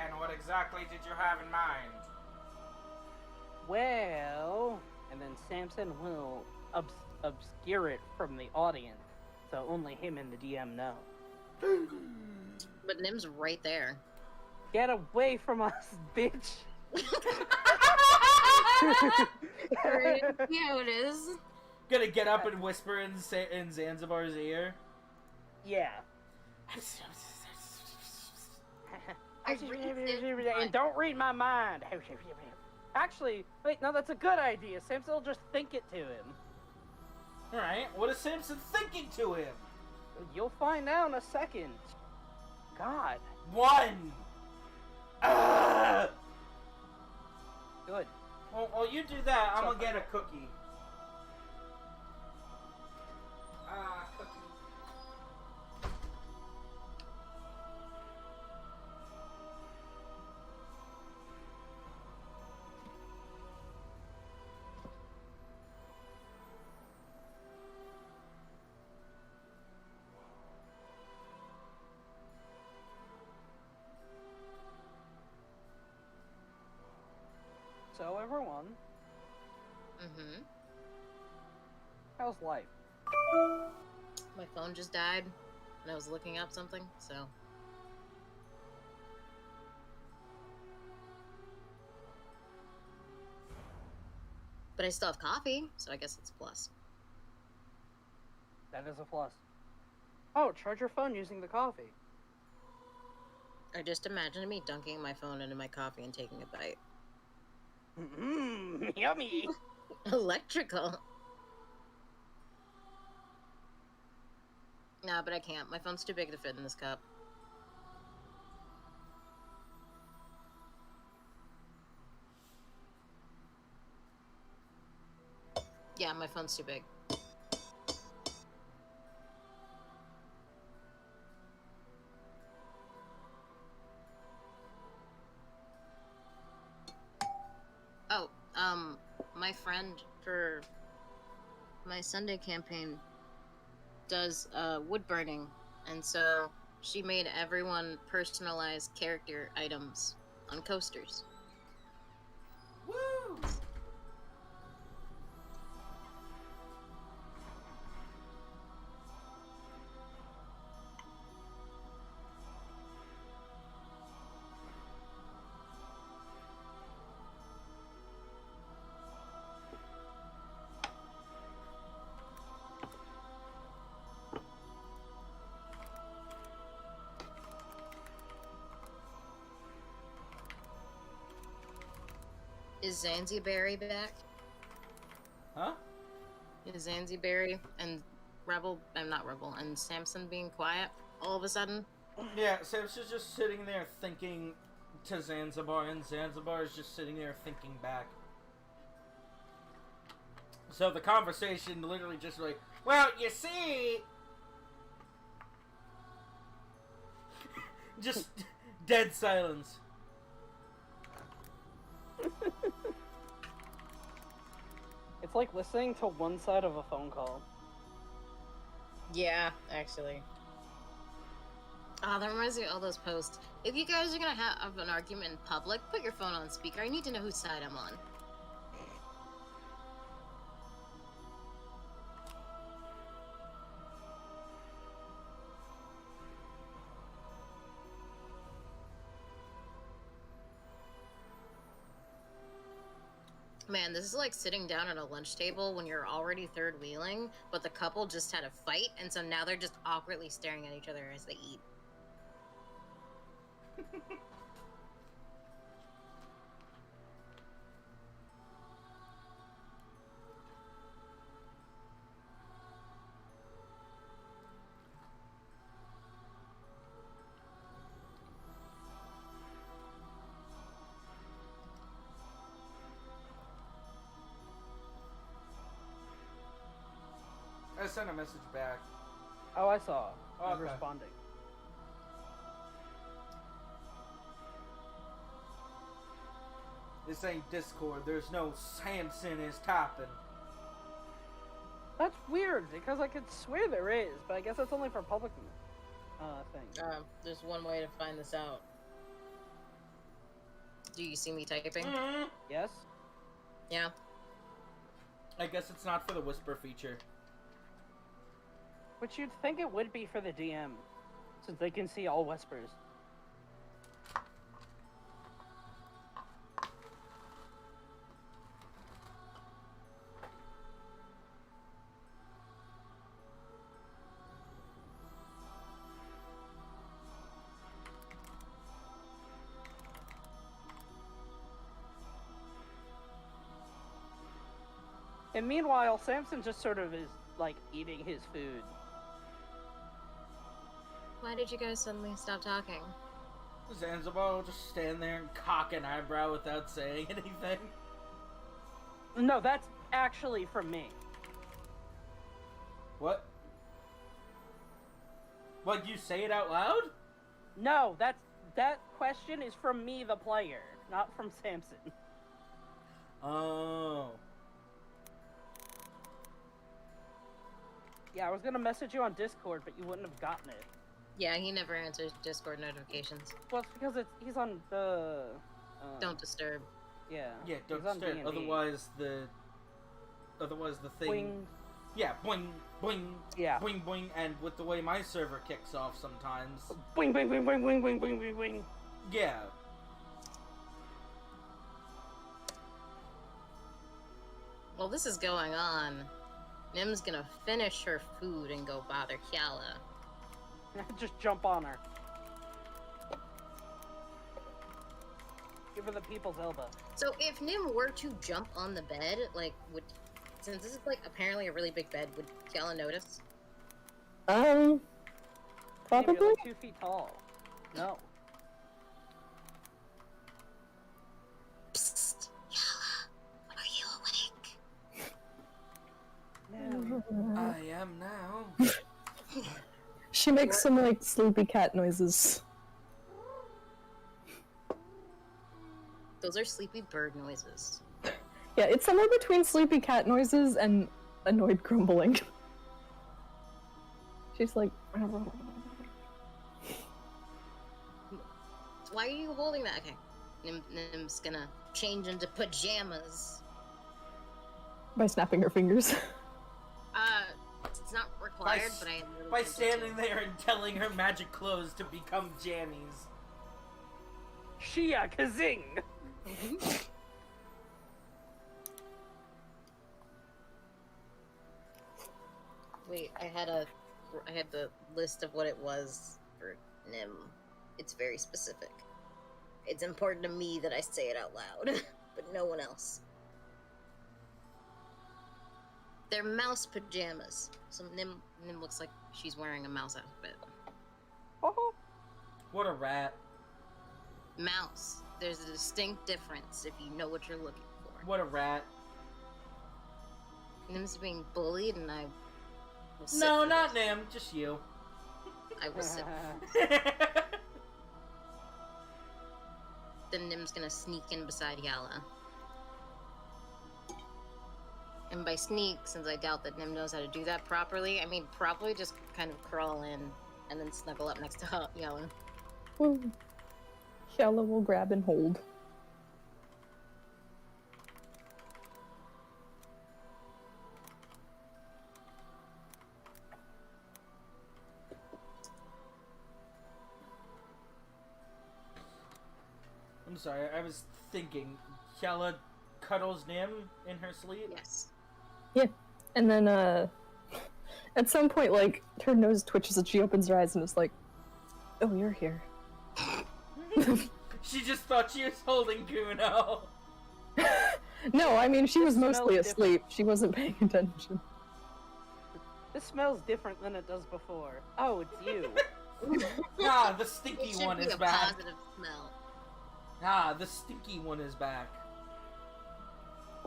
And what exactly did you have in mind? Well, and then Samson will obscure it from the audience, so only him and the DM know. But Nim's right there. Get away from us, bitch! Yeah, it is. Gonna get up and whisper in Zanzibar's ear. Yeah. And don't read my mind. Actually, wait, no, that's a good idea. Samson will just think it to him. Alright, what is Samson thinking to him? You'll find out in a second. God. One! Ah! Good. Well, while you do that, I'm gonna get a cookie. Cookie. So, everyone, Mm-hmm. how's life? My phone just died, and I was looking up something, so. But I still have coffee, so I guess it's a plus. That is a plus. Oh, charge your phone using the coffee. Or just imagine me dunking my phone into my coffee and taking a bite. Mmm, yummy! Electrical. Nah, but I can't. My phone's too big to fit in this cup. Yeah, my phone's too big. Oh, my friend for my Sunday campaign does wood burning, and so she made everyone personalized character items on coasters. Is Zanzibar back? Huh? Is Zanzibar and Rebel, I'm not Rebel, and Samson being quiet all of a sudden? Yeah, Samson's just sitting there thinking to Zanzibar, and Zanzibar is just sitting there thinking back. So the conversation literally just like, well, you see... just dead silence. It's like listening to one side of a phone call. Yeah, actually. Ah, that reminds me of all those posts. If you guys are gonna have an argument in public, put your phone on speaker. I need to know whose side I'm on. Man, this is like sitting down at a lunch table when you're already third wheeling, but the couple just had a fight, and so now they're just awkwardly staring at each other as they eat. I sent a message back. Oh, I saw. I'm Okay. responding. This ain't Discord. There's no Samson is topping. That's weird, because I could swear there is, but I guess that's only for public things. There's one way to find this out. Do you see me typing? Yes? Yeah. I guess it's not for the whisper feature. Which you'd think it would be for the DM, since they can see all whispers. And meanwhile, Samson just sort of is, like, eating his food. Why did you guys suddenly stop talking? Zanzibar will just stand there and cock an eyebrow without saying anything. No, that's actually from me. What? What, you say it out loud? No, that question is from me, the player, not from Samson. Oh. Yeah, I was gonna message you on Discord, but you wouldn't have gotten it. Yeah, he never answers Discord notifications. Well, it's because he's on the... Don't disturb. Yeah. Yeah, don't he's on disturb. D&D. Otherwise the thing... Boing. Yeah, boing, boing, Yeah. boing, boing, and with the way my server kicks off sometimes... Boing, boing, boing, boing, boing, boing, boing, boing, boing. Yeah. While this is going on, Nim's gonna finish her food and go bother Kiala. Just jump on her. Give her the people's elbow. So if Nim were to jump on the bed, like, since this is, like, apparently a really big bed, would Kiala notice? Maybe Probably? like 2 feet tall. No. Psst! Kiala! Are you awake? No. I am now. She makes some like sleepy cat noises. Those are sleepy bird noises. Yeah, it's somewhere between sleepy cat noises and annoyed grumbling. She's like... Why are you holding that? Okay. Nim's gonna change into pajamas. By snapping her fingers. It's not required, but I am really By tempted standing to. there and telling her magic clothes to become jammies. Shia Kazing! Wait, I had the list of what it was for Nim. It's very specific. It's important to me that I say it out loud, but no one else. They're mouse pajamas. So Nim looks like she's wearing a mouse outfit. Oh, What a rat. Mouse. There's a distinct difference if you know what you're looking for. What a rat. Nim's being bullied, and I will sit No, for not this. Nim, just you. I will sit. Then Nim's gonna sneak in beside Yala. And by sneak, since I doubt that Nim knows how to do that properly, I mean probably just kind of crawl in and then snuggle up next to Yala. Well, Shella will grab and hold. I'm sorry, I was thinking. Kella cuddles Nim in her sleep? Yes. Yeah. And then, at some point, like, her nose twitches and she opens her eyes and is like, oh, you're here. She just thought she was holding Kuno. No, I mean, she was It smells mostly different. asleep. She wasn't paying attention. this smells different than it does before. Oh, it's you. Ah, the It stinky should one be is a back. positive smell. Ah, the stinky one is back.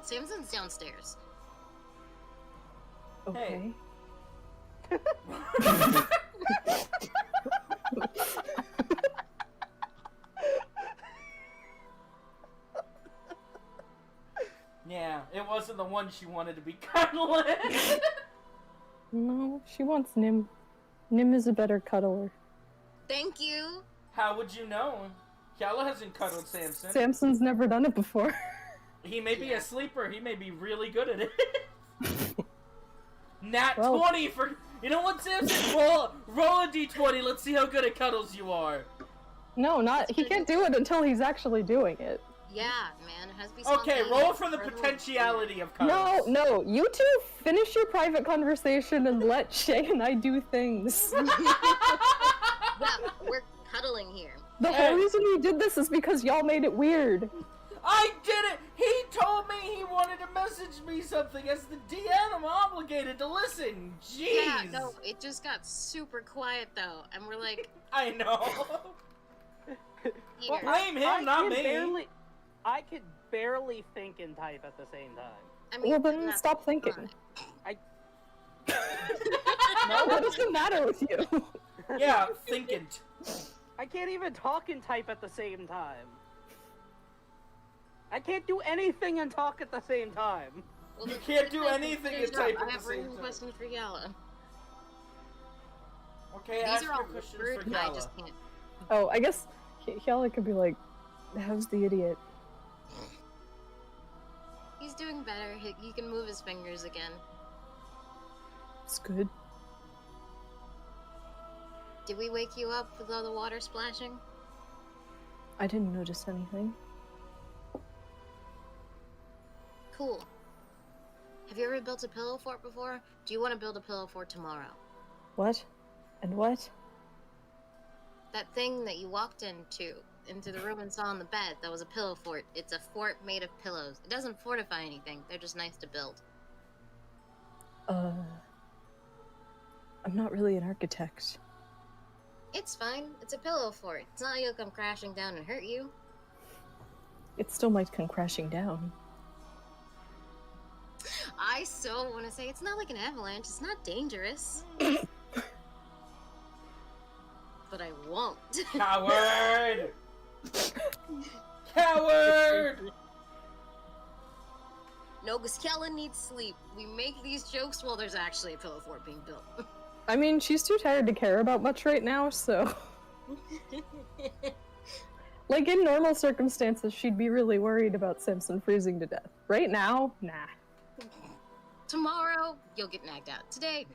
Samson's downstairs. Okay. Hey. Yeah, it wasn't the one she wanted to be cuddling. No, she wants Nim. Nim is a better cuddler. Thank you. How would you know? Kella hasn't cuddled Samson. Samson's never done it before. He may be Yeah. a sleeper. He may be really good at it. Nat Well- 20 for... You know what, Samson? Roll a d20. Let's see how good at cuddles you are. No, not. He can't do it until he's actually doing it. Yeah, man, it has to be Okay, spontaneous. roll for the Or it'll- potentiality of No, cuddles. no, you two finish your private conversation and let Shay and I do things. Yeah, we're cuddling here. The Hey. whole reason we did this is because y'all made it weird. I did it! He told me he wanted to message me something. As the DM, I'm obligated to listen. Jeez! Yeah, no, it just got super quiet though, and we're like, I know. here. Blame him, not me. I could barely think and type at the same time. I mean, Well, then that's stop thinking. fine. No, what does the matter with you? Yeah, thinking. I can't even talk and type at the same time. I can't do anything and talk at the same time. Well, You then can't do finish anything your and job. type I at have the same written time. questions for Yala. Okay, These ask are your all questions whispered, for but I Gala. just can't. Oh, I guess Hyala could be like, how's the idiot? He's doing better. He can move his fingers again. It's good. Did we wake you up with all the water splashing? I didn't notice anything. Cool. Have you ever built a pillow fort before? Do you want to build a pillow fort tomorrow? What? And what? That thing that you walked into the room and saw on the bed, that was a pillow fort. It's a fort made of pillows. It doesn't fortify anything. They're just nice to build. I'm not really an architect. It's fine. It's a pillow fort. It's not like it'll come crashing down and hurt you. It still might come crashing down. I so want to say it's not like an avalanche. It's not dangerous. But I won't. Coward! Coward! No, because Kellen needs sleep. We make these jokes while there's actually a pillow fort being built. I mean, she's too tired to care about much right now, so... Like, in normal circumstances, she'd be really worried about Simpson freezing to death. Right now, nah. Tomorrow, you'll get nagged out. Today,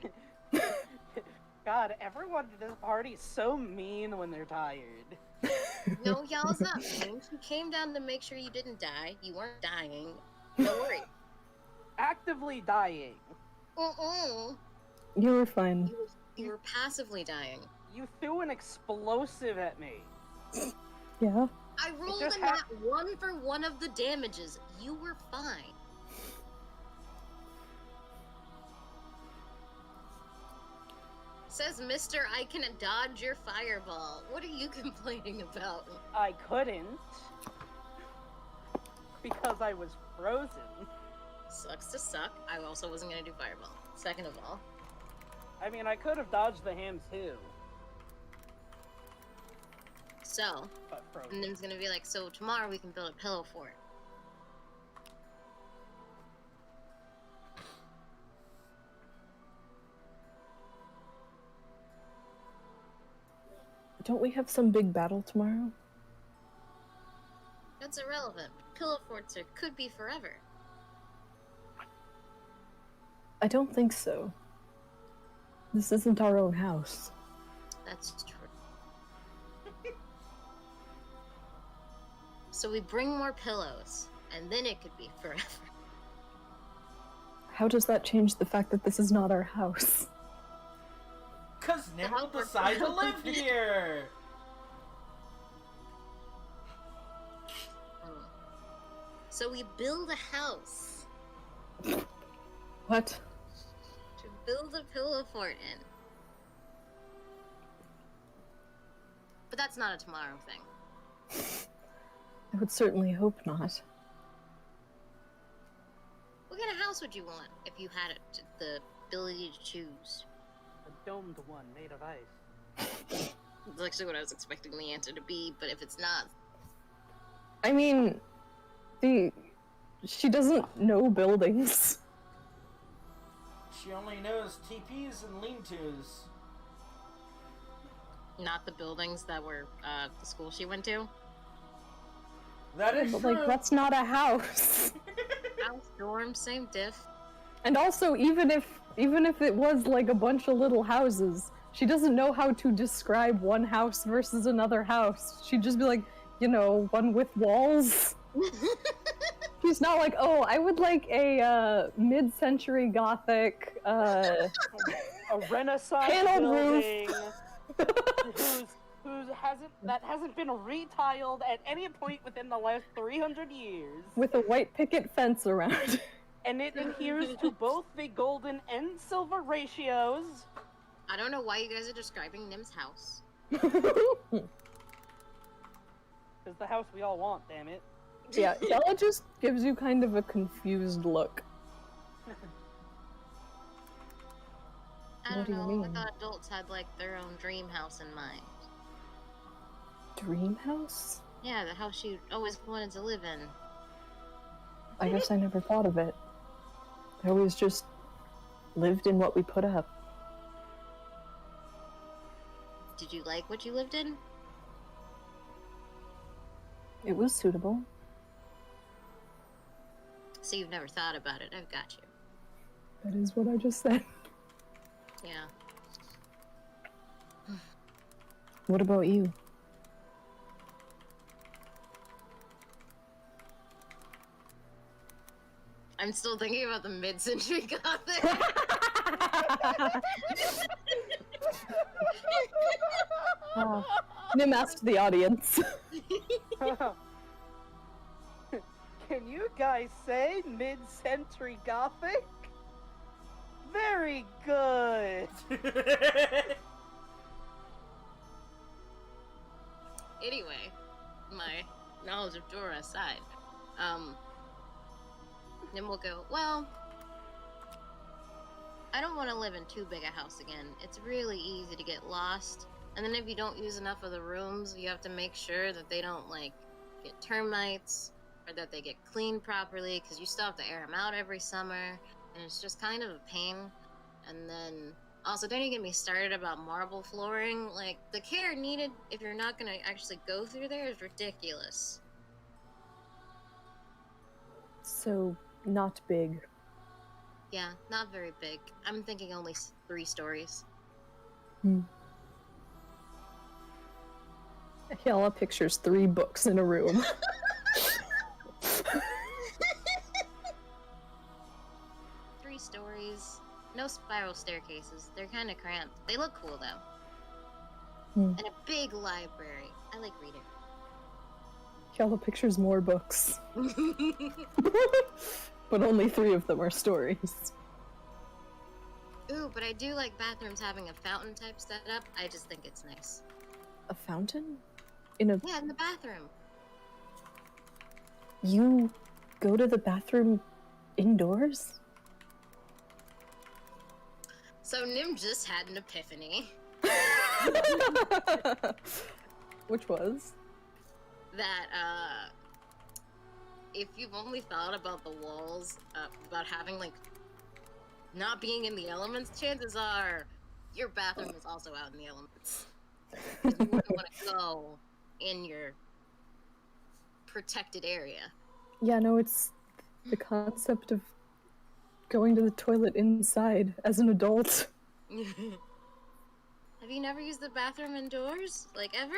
God, everyone at this party is so mean when they're tired. no, y'all's not mean. She came down to make sure you didn't die. You weren't dying. Don't worry. Actively dying. You were fine. You were passively dying. You threw an explosive at me. Yeah. I rolled just a nat 1 for one of the damages. You were fine. Says Mr. I can dodge your fireball. What are you complaining about? I couldn't. Because I was frozen. Sucks to suck. I also wasn't gonna do fireball. Second of all. I mean, I could have dodged the ham too. So, But frozen. and then it's gonna be like, so tomorrow we can build a pillow fort. Don't we have some big battle tomorrow? That's irrelevant. Pillow forts could be forever. I don't think so. This isn't our own house. That's true. So we bring more pillows, and then it could be forever. How does that change the fact that this is not our house? Cause Nim will decide to live here! So we build a house What? to build a pillow fort in. But that's not a tomorrow thing. I would certainly hope not. What kind of house would you want if you had the ability to choose? A domed one made of ice. That's actually what I was expecting the answer to be, but if it's not, I mean, she doesn't know buildings. She only knows TPs and lean-tos. not the buildings that were the school she went to. That is But true. like, that's not a house. House, dorm, same diff. And also, even if it was like a bunch of little houses, she doesn't know how to describe one house versus another house. She'd just be like, you know, one with walls. She's not like, oh, I would like a mid-century Gothic A Renaissance Paneled roof. building that hasn't been retiled at any point within the last 300 years. with a white picket fence around. And it adheres to both the golden and silver ratios. I don't know why you guys are describing Nim's house. It's the house we all want, damn it. Yeah, Yella just gives you kind of a confused look. I What don't do you know. mean? I thought adults had like their own dream house in mind. Dream house? Yeah, the house you always wanted to live in. I guess I never thought of it. I always just lived in what we put up. Did you like what you lived in? It was suitable. So you've never thought about it. I've got you. That is what I just said. Yeah. What about you? I'm still thinking about the mid-century Gothic. Nim asked the audience. Can you guys say mid-century Gothic? Very good. Anyway, my knowledge of Dora aside, Nim will go, well, I don't want to live in too big a house again. It's really easy to get lost. And then if you don't use enough of the rooms, you have to make sure that they don't, like, get termites, or that they get cleaned properly, because you still have to air them out every summer, and it's just kind of a pain. And then Also, don't even get me started about marble flooring. Like, the care needed if you're not gonna actually go through there is ridiculous. So, not big. Yeah, not very big. I'm thinking only 3 stories. Hyala pictures 3 books in a room. 3 stories. No spiral staircases. They're kind of cramped. They look cool, though. And a big library. I like reading. Hyala pictures more books. But only 3 of them are stories. Ooh, but I do like bathrooms having a fountain type setup. I just think it's nice. A fountain? In a... Yeah, in the bathroom. You go to the bathroom indoors? So Nim just had an epiphany. Which was? That, if you've only thought about the walls, about having, like, not being in the elements, chances are your bathroom is also out in the elements. 'Cause you wouldn't want to go in your protected area. Yeah, no, it's the concept of going to the toilet inside as an adult. Have you never used the bathroom indoors? Like, ever?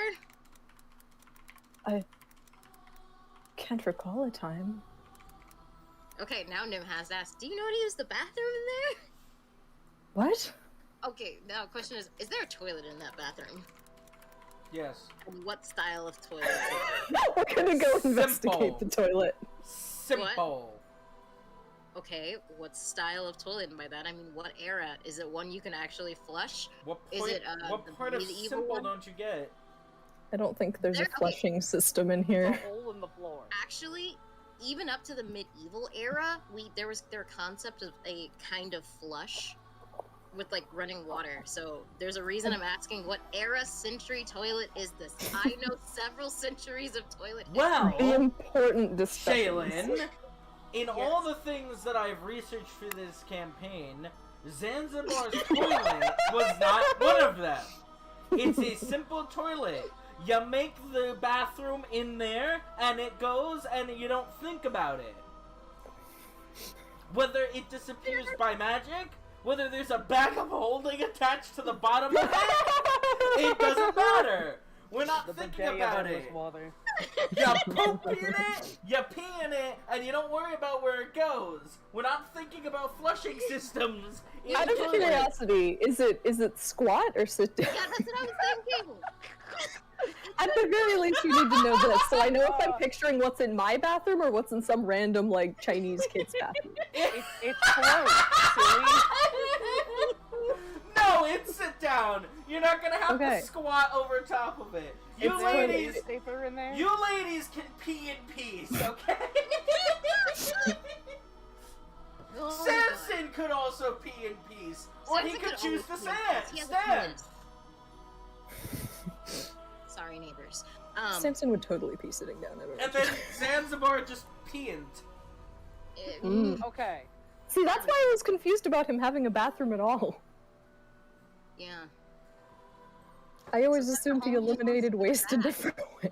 I can't recall a time. Okay, now Nim has asked, do you know how to use the bathroom in there? What? Okay, now the question is there a toilet in that bathroom? Yes. And what style of toilet? We're gonna go investigate Simple. the toilet. Simple. Okay, what style of toilet? And by that I mean what era? Is it one you can actually flush? What Is part, it, what the part of medieval simple one? don't you get? I don't think there's a There- okay. flushing system in A here. hole in the floor. Actually, even up to the medieval era, there was their concept of a kind of flush with like running water. So there's a reason I'm asking what era century toilet is this? I know several centuries of toilet Wow. history. The important discussions. Shaylin, in all the things that I've researched for this campaign, Zanzibar's toilet was not one of them. It's a simple toilet. You make the bathroom in there, and it goes, and you don't think about it. Whether it disappears by magic, whether there's a bag of holding attached to the bottom of it, it doesn't matter. We're not The thinking bidet about of endless it. water. You poop in it, you pee in it, and you don't worry about where it goes. We're not thinking about flushing systems. in Out of toilets. curiosity, is it squat or sit down? Yeah, that's what I was thinking. At the very least, you need to know this, so I know if I'm picturing what's in my bathroom or what's in some random, like, Chinese kid's bathroom. It's close, silly. No, it's sit down. You're not gonna have Okay. to squat over top of it. You It's ladies, Safer in there. you ladies can pee in peace, okay? Oh, Samson could also pee in peace, or he Samson could choose to always pee in peace. He has a stand. penis. Sorry, neighbors. Samson would totally be sitting down. I don't know. And then Zanzibar just peeing. Okay. See, that's why I was confused about him having a bathroom at all. Yeah. I always So that's assumed the he only eliminated reason waste a for that. different way.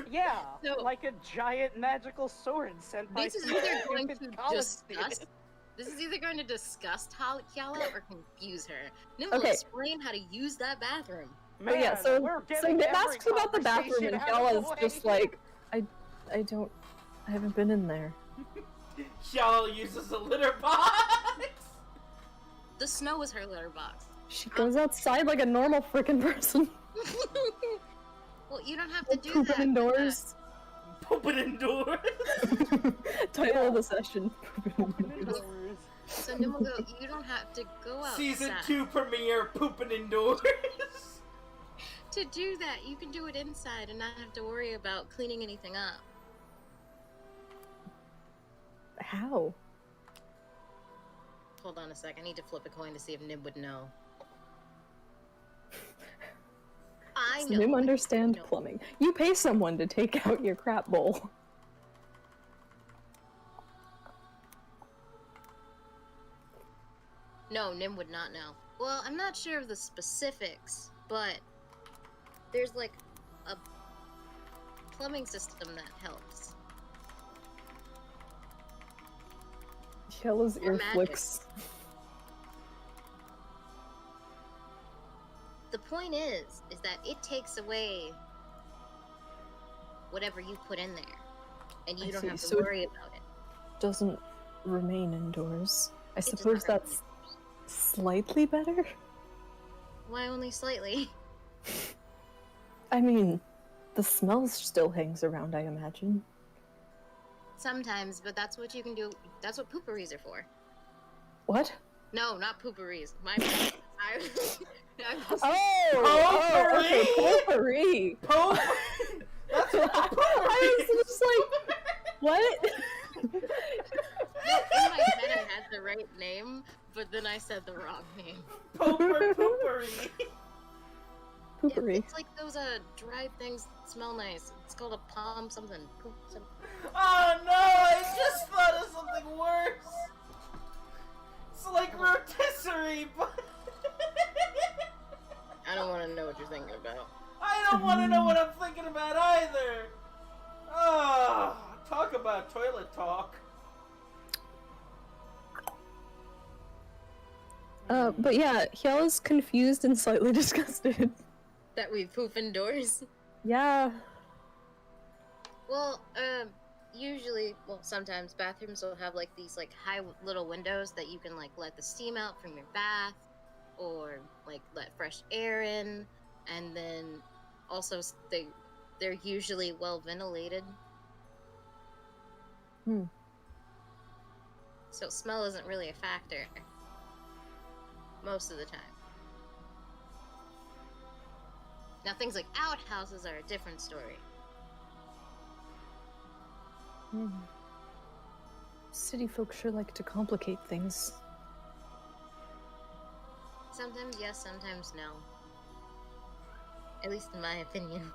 Yeah, So- like a giant magical sword sent by This is some either going to stupid college disgust. student. This is either going to disgust Hyala or confuse her. Nim will Okay. explain how to use that bathroom. Man, But yeah, so we're Nim getting every asks about the bathroom, conversation and out of the Hyala's way. just like, I haven't been in there. Y'all uses a litter box. The snow is her litter box. She goes outside like a normal freaking person. Well, you don't have to do Pooping that. indoors. Pooping indoors. Title of the session. Pooping indoors. Indoors. So Nim will go, you don't have to go outside. Season 2 premiere, pooping indoors. To do that, you can do it inside and not have to worry about cleaning anything up. How? Hold on a sec, I need to flip a coin to see if Nib would know. I Does know. Nim but understand no. plumbing? You pay someone to take out your crap bowl. No, Nim would not know. Well, I'm not sure of the specifics, but there's like a plumbing system that helps. Yellow's Or ear magic. flicks. The point is that it takes away whatever you put in there, and you I don't see. have to So- worry about it. Doesn't remain indoors. I It does suppose not that's slightly better? Why only slightly? I mean, the smell still hangs around, I imagine. Sometimes, but that's what you can do. That's what pooperies are for. What? No, not pooperies. My bad. I was- Oh, okay, potpourri. Pope. That's what the I was just like, what? in my head, I had the right name, but then I said the wrong name. Poopery. Potpourri. It's like those dried things that smell nice. It's called a palm something. Poop something. Oh no! I just thought of something worse. It's like rotisserie, but I don't want to know what you're thinking about. I don't want to know what I'm thinking about either. Oh, talk about toilet talk. But yeah, Hyala's confused and slightly disgusted. That we poop indoors? Yeah. Well, usually, well, sometimes bathrooms will have like these like high little windows that you can like let the steam out from your bath, or like let fresh air in, and then also they're usually well ventilated. Hmm. So smell isn't really a factor most of the time. Now things like outhouses are a different story. City folk sure like to complicate things. Sometimes yes, sometimes no. At least in my opinion.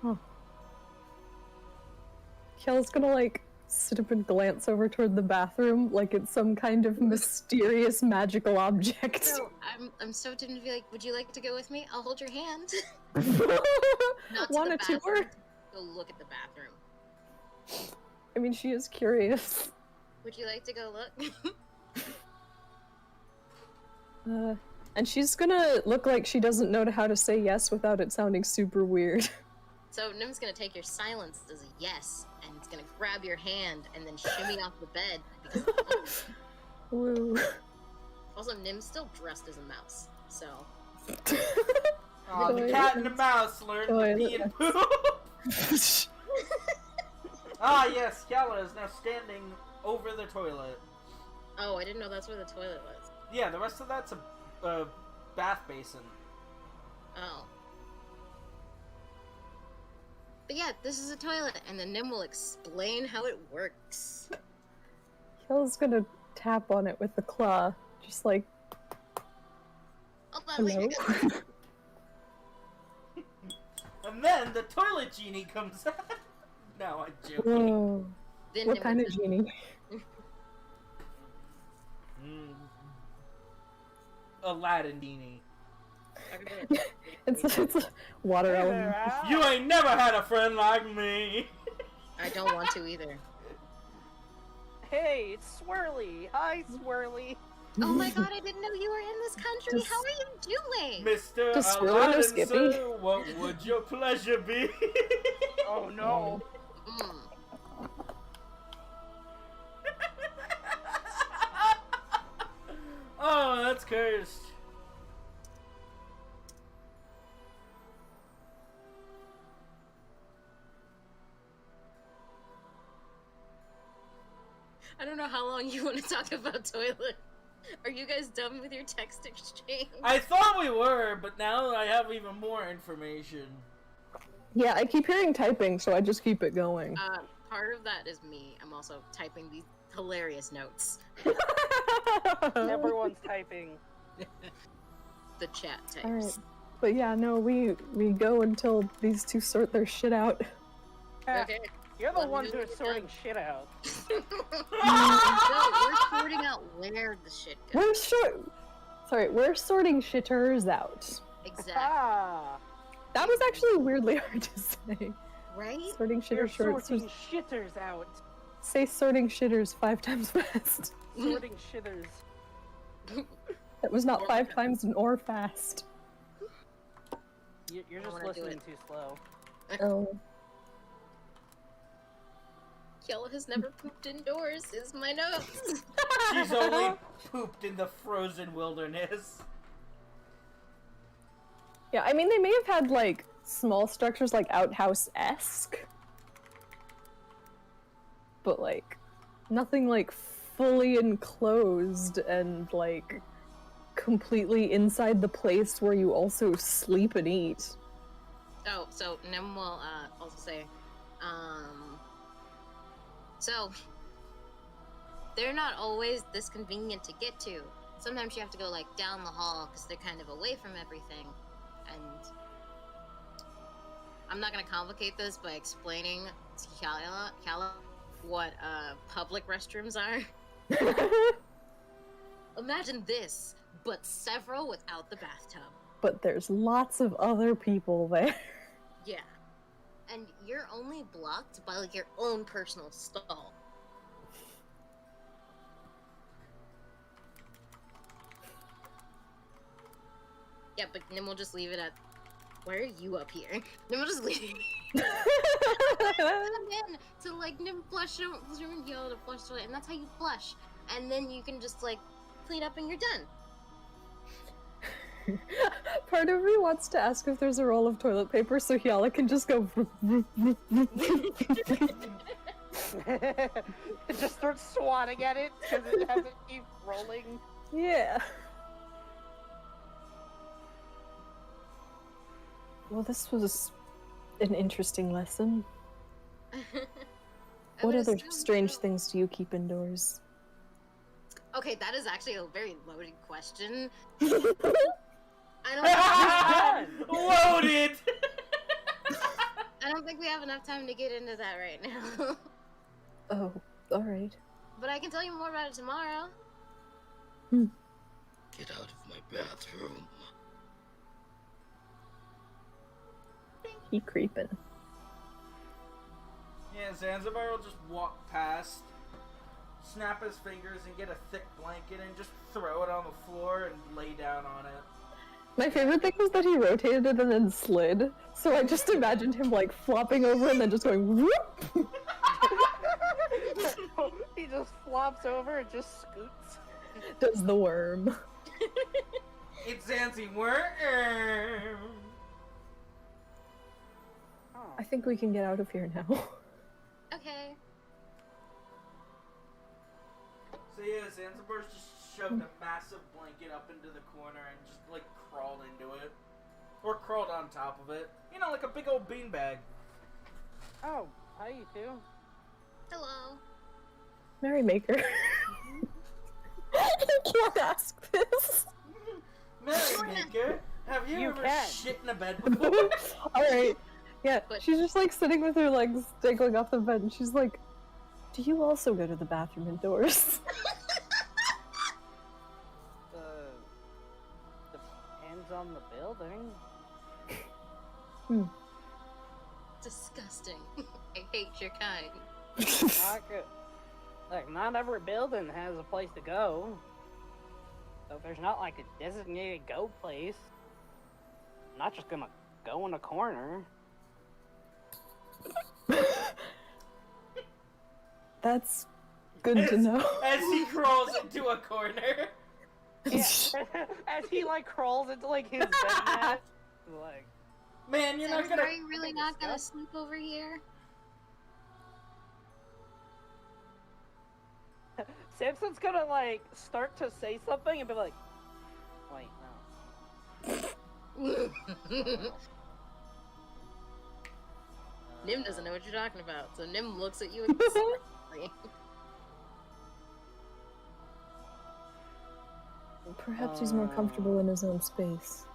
Huh. Hyala's gonna like sit up and glance over toward the bathroom like it's some kind of mysterious magical object. So I'm so tempted to be like, would you like to go with me? I'll hold your hand. Not to Want the a tour? bathroom. Go look at the bathroom. I mean, she is curious. Would you like to go look? And she's gonna look like she doesn't know how to say yes without it sounding super weird. So Nim's gonna take your silence as a yes, and it's gonna grab your hand and then shimmy off the bed. Because Woo. also, Nim's still dressed as a mouse, so Oh, the cat and the mouse learned to pee and poop. Ah, yes, Hyala is now standing over the toilet. oh, I didn't know that's where the toilet was. Yeah, the rest of that's a bath basin. Oh. But yeah, this is a toilet, and then Nim will explain how it works. Hyala's gonna tap on it with the claw, just like, Hold on, wait, I hello? got- And then the toilet genie comes out. No, I'm joking. Whoa. Then What Nim kind will of genie? Aladdin genie. talk about it. It's a water element. You ain't never had a friend like me. I don't want to either. Hey, it's Swirly. Hi, Swirly. Oh my god, I didn't know you were in this country. Just- How are you doing? Mr. Does Swirly know Aladdin, Skippy? sir, what would your pleasure be? Oh no. Mm. Oh, that's cursed. I don't know how long you want to talk about toilet. Are you guys done with your text exchange? I thought we were, but now I have even more information. Yeah, I keep hearing typing, so I just keep it going. Part of that is me. I'm also typing these hilarious notes. Everyone's typing. The chat types. Alright. But yeah, no, we go until these two sort their shit out. Ah, Okay. You're the Let me one know who's when you're sorting done. shit out. No, we're sorting out where the shit goes. We're sorting shitters out. Exactly. Ah, That was actually weirdly hard to say. Right? Sorting you're shitters short. sorting shitters out. Say sorting shitters 5 times fast. Sorting shitters. That was not Or 5 like times nor fast. You're I just wanna do listening it. too slow. Oh. Kiela has never pooped indoors, is my notes. She's only pooped in the frozen wilderness. Yeah, I mean, they may have had, like, small structures, like, outhouse-esque. But, like, nothing, like, fully enclosed and, like, completely inside the place where you also sleep and eat. Oh, so Nim will also say, so they're not always this convenient to get to. Sometimes you have to go like down the hall because they're kind of away from everything. And I'm not gonna complicate this by explaining to Kala what public restrooms are. Imagine this, but several without the bathtub. But there's lots of other people there. Yeah. And you're only blocked by like your own personal stall. Yeah, but Nim will just leave it at, why are you up here? Nim will just leave come in to like Nim flush and yell to flush toilet, and that's how you flush. And then you can just like clean up and you're done. Part of me wants to ask if there's a roll of toilet paper so Hyala can just go. It just starts swatting at it because it has to keep rolling. Yeah. Well, this was an interesting lesson. What other strange things do you keep indoors? Okay, that is actually a very loaded question. I Loaded! don't think we have enough time to get into that right now. Oh, alright. But I can tell you more about it tomorrow. Get out of my bathroom. He creeping. Yeah, Zanzibar will just walk past, snap his fingers, and get a thick blanket and just throw it on the floor and lay down on it. My favorite thing was that he rotated it and then slid. So I just imagined him like flopping over and then just going whoop. He just flops over and just scoots. Does the worm. It's Zanzibar. I think we can get out of here now. Okay. So yeah, Zanzibar's just shoved a massive blanket up into the corner and just like crawled into it. Or crawled on top of it. You know, like a big old beanbag. Oh, hi you two. Hello. Merrymaker. You can't ask this. Merrymaker, have you You ever can. shit in a bed before? Alright. Yeah, But- she's just like sitting with her legs dangling off the bed and she's like, do you also go to the bathroom indoors? Depends on the building. Disgusting. I hate your kind. Not every building has a place to go. So if there's not like a designated go place, I'm not just gonna go in a corner. That's good to know. As he crawls into a corner. Yeah. As he like crawls into like his bed mat, like Man, you're not gonna. Are you really not gonna sleep over here? Samson's gonna like start to say something and be like, wait, no. Nim doesn't know what you're talking about, so Nim looks at you expectantly. Perhaps he's more comfortable in his own space.